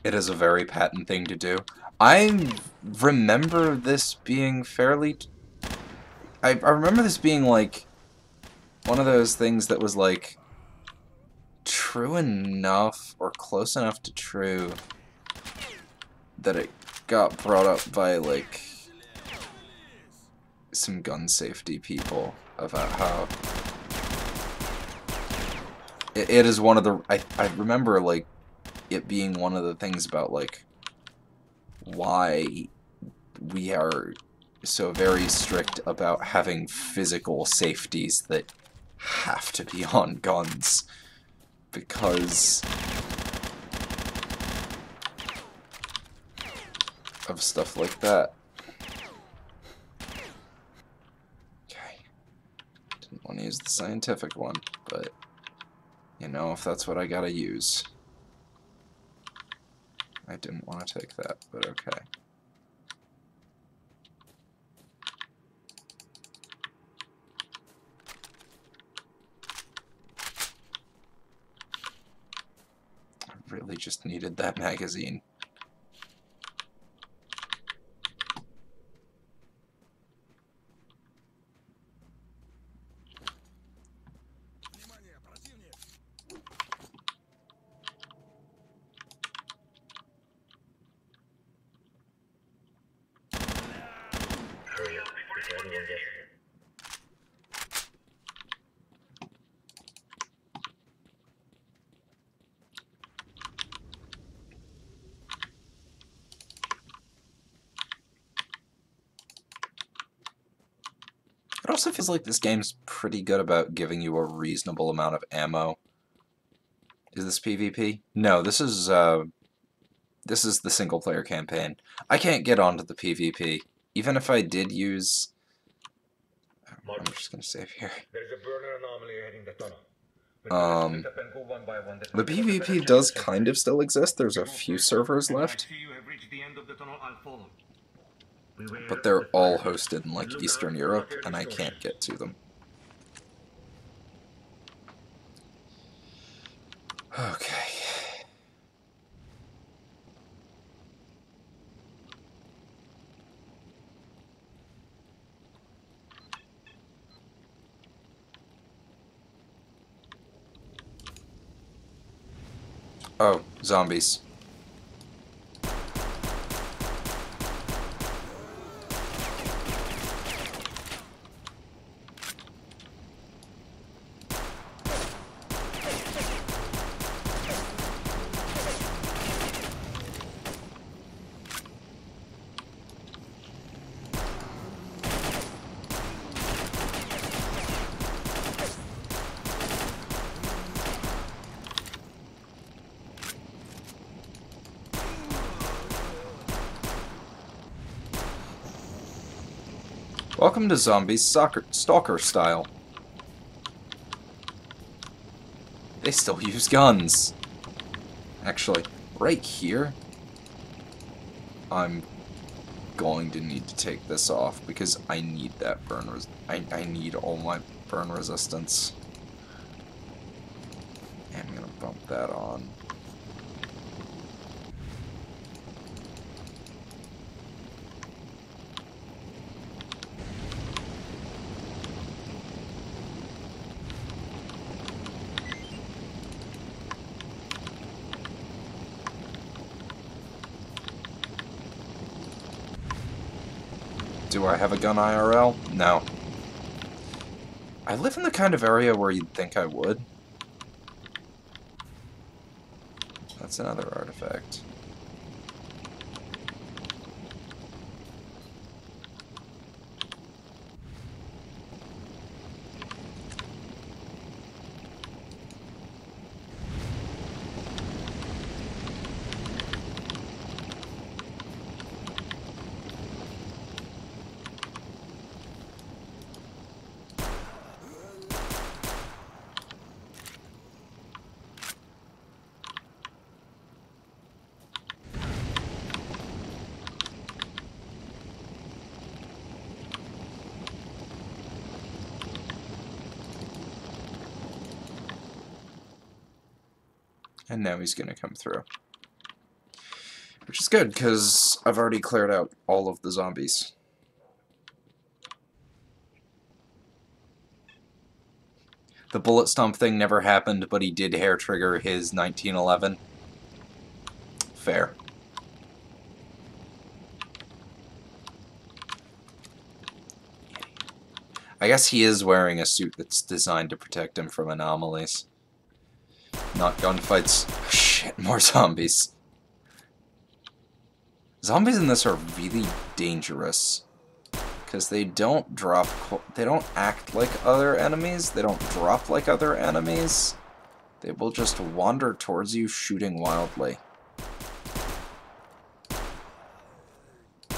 It is a very patent thing to do. I remember this being fairly... I remember this being, like, one of those things that was, like, true enough, or close enough to true, that it got brought up by, like, some gun safety people about how... It is one of the... I remember, like, it being one of the things about, like, why we are so very strict about having physical safeties that have to be on guns, because of stuff like that. Okay. Didn't want to use the scientific one, but you know, if that's what I gotta use. I didn't want to take that, but okay. I really just needed that magazine. It also feels like this game's pretty good about giving you a reasonable amount of ammo. Is this PvP? No, this is the single-player campaign. I can't get onto the PvP. Even if I did use... I'm just gonna save here. There's a burner anomaly heading the tunnel. The PvP does kind of still exist. There's a few servers left, but they're all hosted in, like, Eastern Europe, and I can't get to them. Okay. Oh, zombies. Welcome to Zombies Stalker style. They still use guns. Actually, right here, I'm going to need to take this off because I need that burn I need all my burn resistance. And I'm gonna bump that on. Do I have a gun IRL? No. I live in the kind of area where you'd think I would. That's another artifact. And now he's gonna come through. Which is good, because I've already cleared out all of the zombies. The bullet stomp thing never happened, but he did hair trigger his 1911. Fair. I guess he is wearing a suit that's designed to protect him from anomalies. Not gunfights. Shit, more zombies. Zombies in this are really dangerous. Because they don't drop... They don't act like other enemies. They don't drop like other enemies. They will just wander towards you, shooting wildly.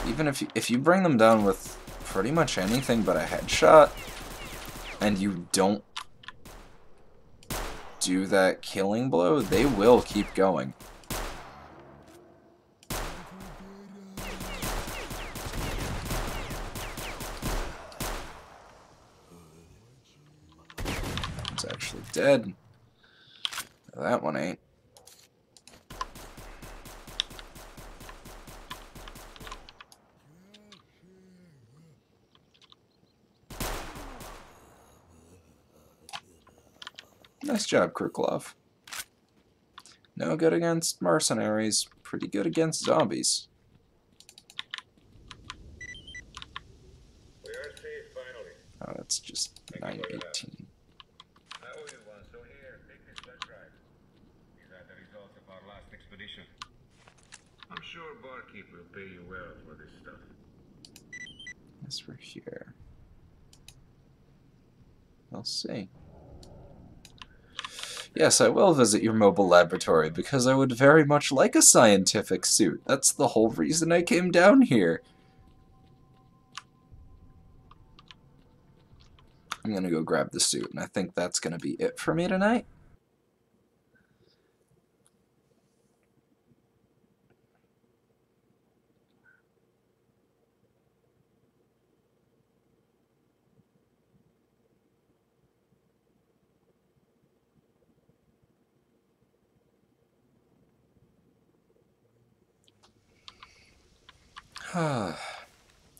Even if you bring them down with pretty much anything but a headshot, and you don't do that killing blow, they will keep going. It's actually dead. That one ain't. Nice job, Kruklov. No good against mercenaries, pretty good against zombies. We are safe finally. Oh, that's just 918. I owe you one, so here, take this blood drive. These are the results of our last expedition. I'm sure Barkeep will pay you well for this stuff. Yes, we're here. We'll see. Yes, I will visit your mobile laboratory, because I would very much like a scientific suit. That's the whole reason I came down here. I'm gonna go grab the suit, and I think that's gonna be it for me tonight.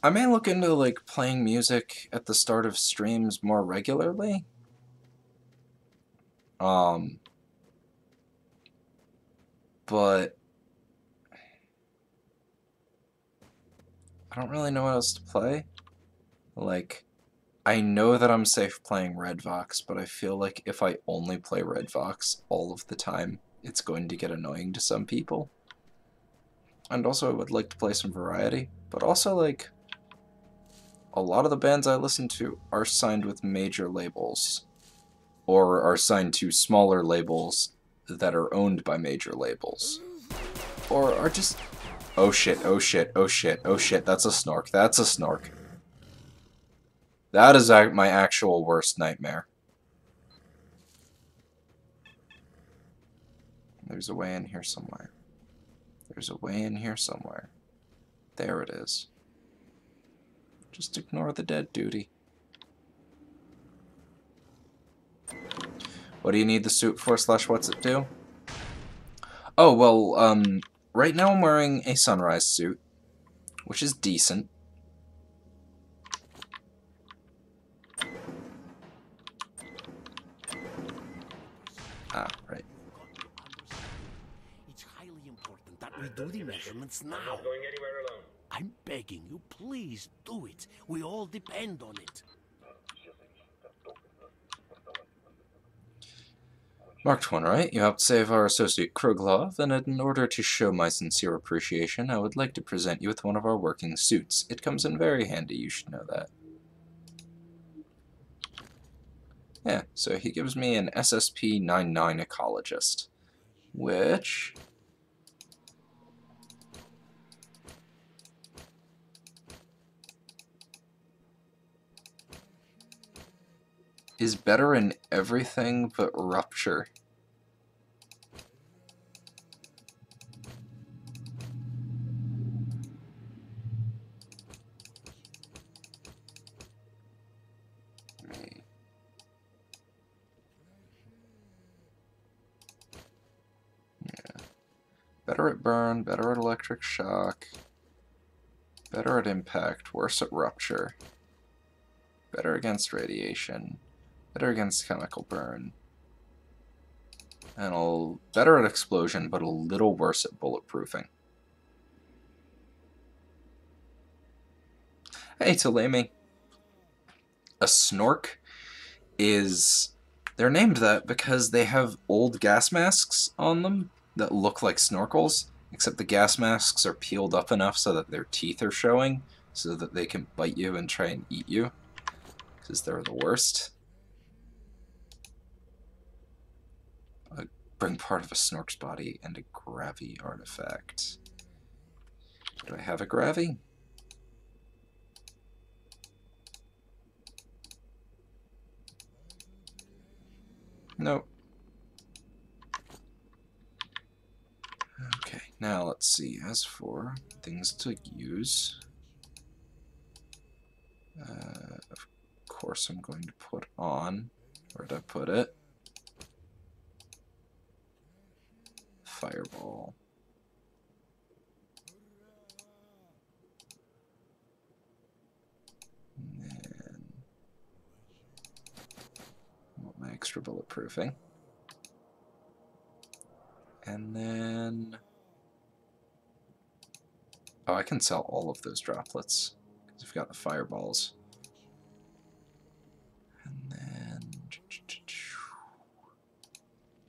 I may look into, like, playing music at the start of streams more regularly. But I don't really know what else to play. Like, I know that I'm safe playing Red Vox, but I feel like if I only play Red Vox all of the time, it's going to get annoying to some people. And also I would like to play some variety, but also, like, a lot of the bands I listen to are signed with major labels, or are signed to smaller labels that are owned by major labels, or are just... Oh shit, oh shit, oh shit, oh shit, that's a snork, that's a snork. That is my actual worst nightmare. There's a way in here somewhere. There's a way in here somewhere. There it is. Just ignore the dead duty. What do you need the suit for, / what's it do? Oh, well, right now I'm wearing a sunrise suit, which is decent. Ah, right. It's highly important that we do the measurements now. Not going anywhere alone. I'm begging you, please do it. We all depend on it. Marked one, right? You helped save our associate Kruglov, and in order to show my sincere appreciation, I would like to present you with one of our working suits. It comes in very handy, you should know that. Yeah, so he gives me an SSP-99 ecologist, which... is better in everything but rupture. Better at burn, better at electric shock, better at impact, worse at rupture, better against radiation, better against chemical burn, and better at explosion, but a little worse at bulletproofing. Hey, Talemi. A snork is... They're named that because they have old gas masks on them that look like snorkels, except the gas masks are peeled up enough so that their teeth are showing, so that they can bite you and try and eat you, because they're the worst. Bring part of a snork's body and a gravy artifact. Do I have a gravy? Nope. Okay, now let's see. As for things to use, of course I'm going to put on, where did I put it? Fireball. And then I want my extra bulletproofing. And then... Oh, I can sell all of those droplets, because I've got the fireballs. And then...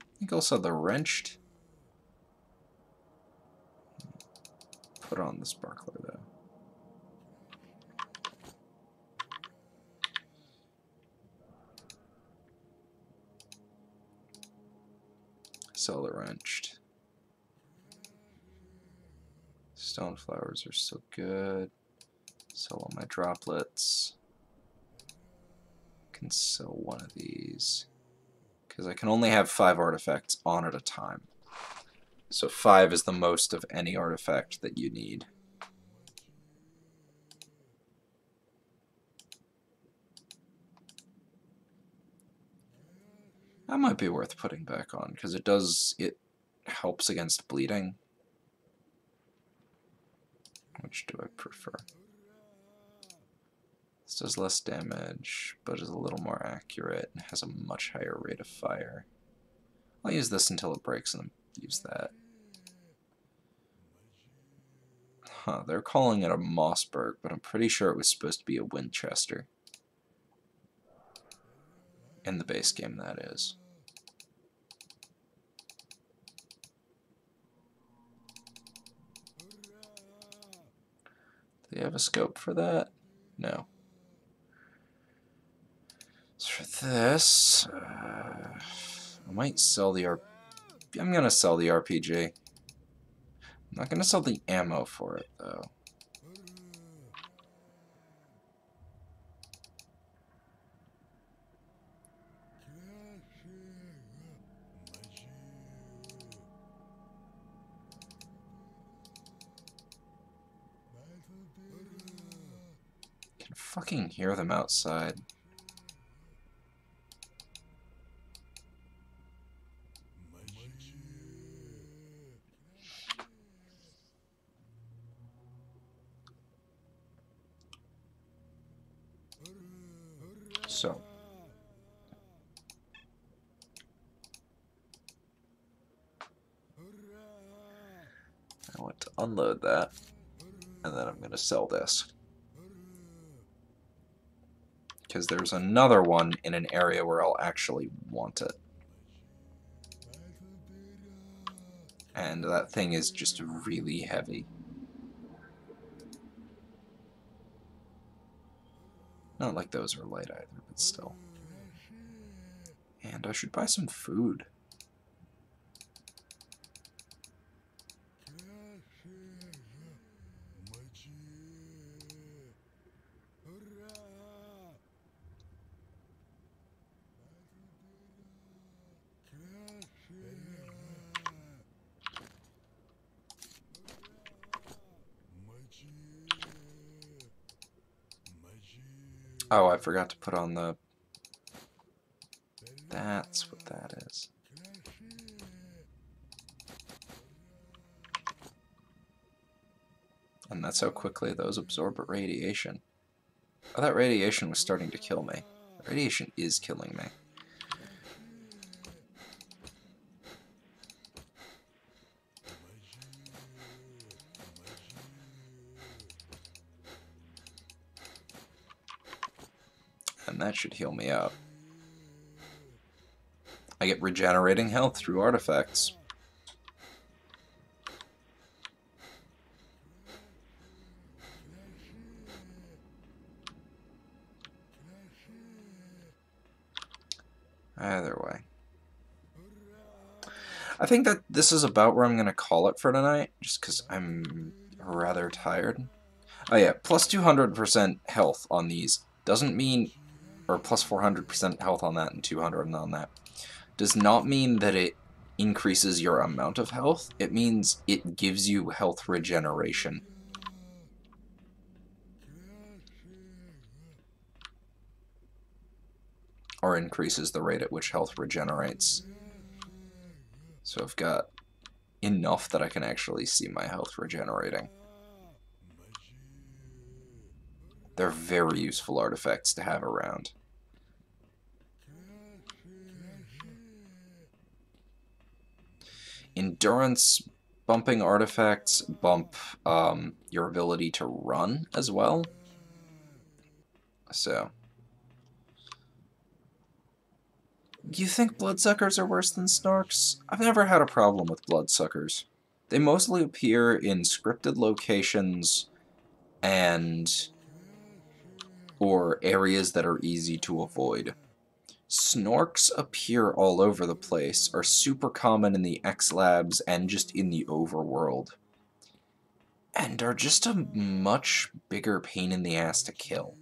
I think also the wrenched. Put on the sparkler, though. Sell the wrenched. Stone flowers are still good. Sell all my droplets. Can sell one of these. Because I can only have 5 artifacts on at a time. So 5 is the most of any artifact that you need. That might be worth putting back on, because it helps against bleeding. Which do I prefer? This does less damage, but is a little more accurate and has a much higher rate of fire. I'll use this until it breaks and then use that. Huh, they're calling it a Mossberg, but I'm pretty sure it was supposed to be a Winchester. In the base game, that is. Do they have a scope for that? No. So for this, I might sell the I'm gonna sell the RPG. I'm not gonna sell the ammo for it, though. I can fucking hear them outside. So, I want to unload that, and then I'm going to sell this. Because there's another one in an area where I'll actually want it. And that thing is just really heavy. Not like those are light either, but still. And I should buy some food. Oh, I forgot to put on the... That's what that is. And that's how quickly those absorb radiation. Oh, that radiation was starting to kill me. Radiation is killing me. And that should heal me out. I get regenerating health through artifacts. Either way. I think that this is about where I'm going to call it for tonight, just because I'm rather tired. Oh yeah, plus 200% health on these doesn't mean, or plus 400% health on that and 200 on that, does not mean that it increases your amount of health. It means it gives you health regeneration. Or increases the rate at which health regenerates. So I've got enough that I can actually see my health regenerating. They're very useful artifacts to have around. Endurance bumping artifacts bump your ability to run as well. So, do you think bloodsuckers are worse than snorks? I've never had a problem with bloodsuckers. They mostly appear in scripted locations and or areas that are easy to avoid. Snorks appear all over the place, are super common in the X-Labs and just in the overworld, and are just a much bigger pain in the ass to kill.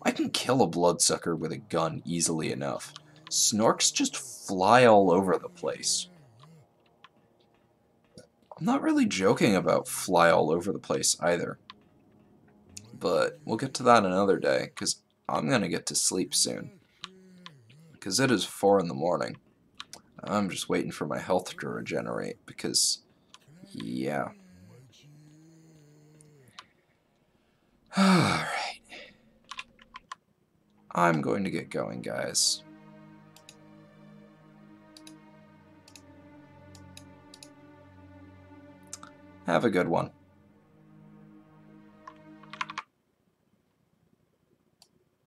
I can kill a bloodsucker with a gun easily enough. Snorks just fly all over the place. I'm not really joking about fly all over the place either. But we'll get to that another day, because I'm going to get to sleep soon. Because it is 4 in the morning. I'm just waiting for my health to regenerate, because, yeah. Alright. I'm going to get going, guys. Have a good one.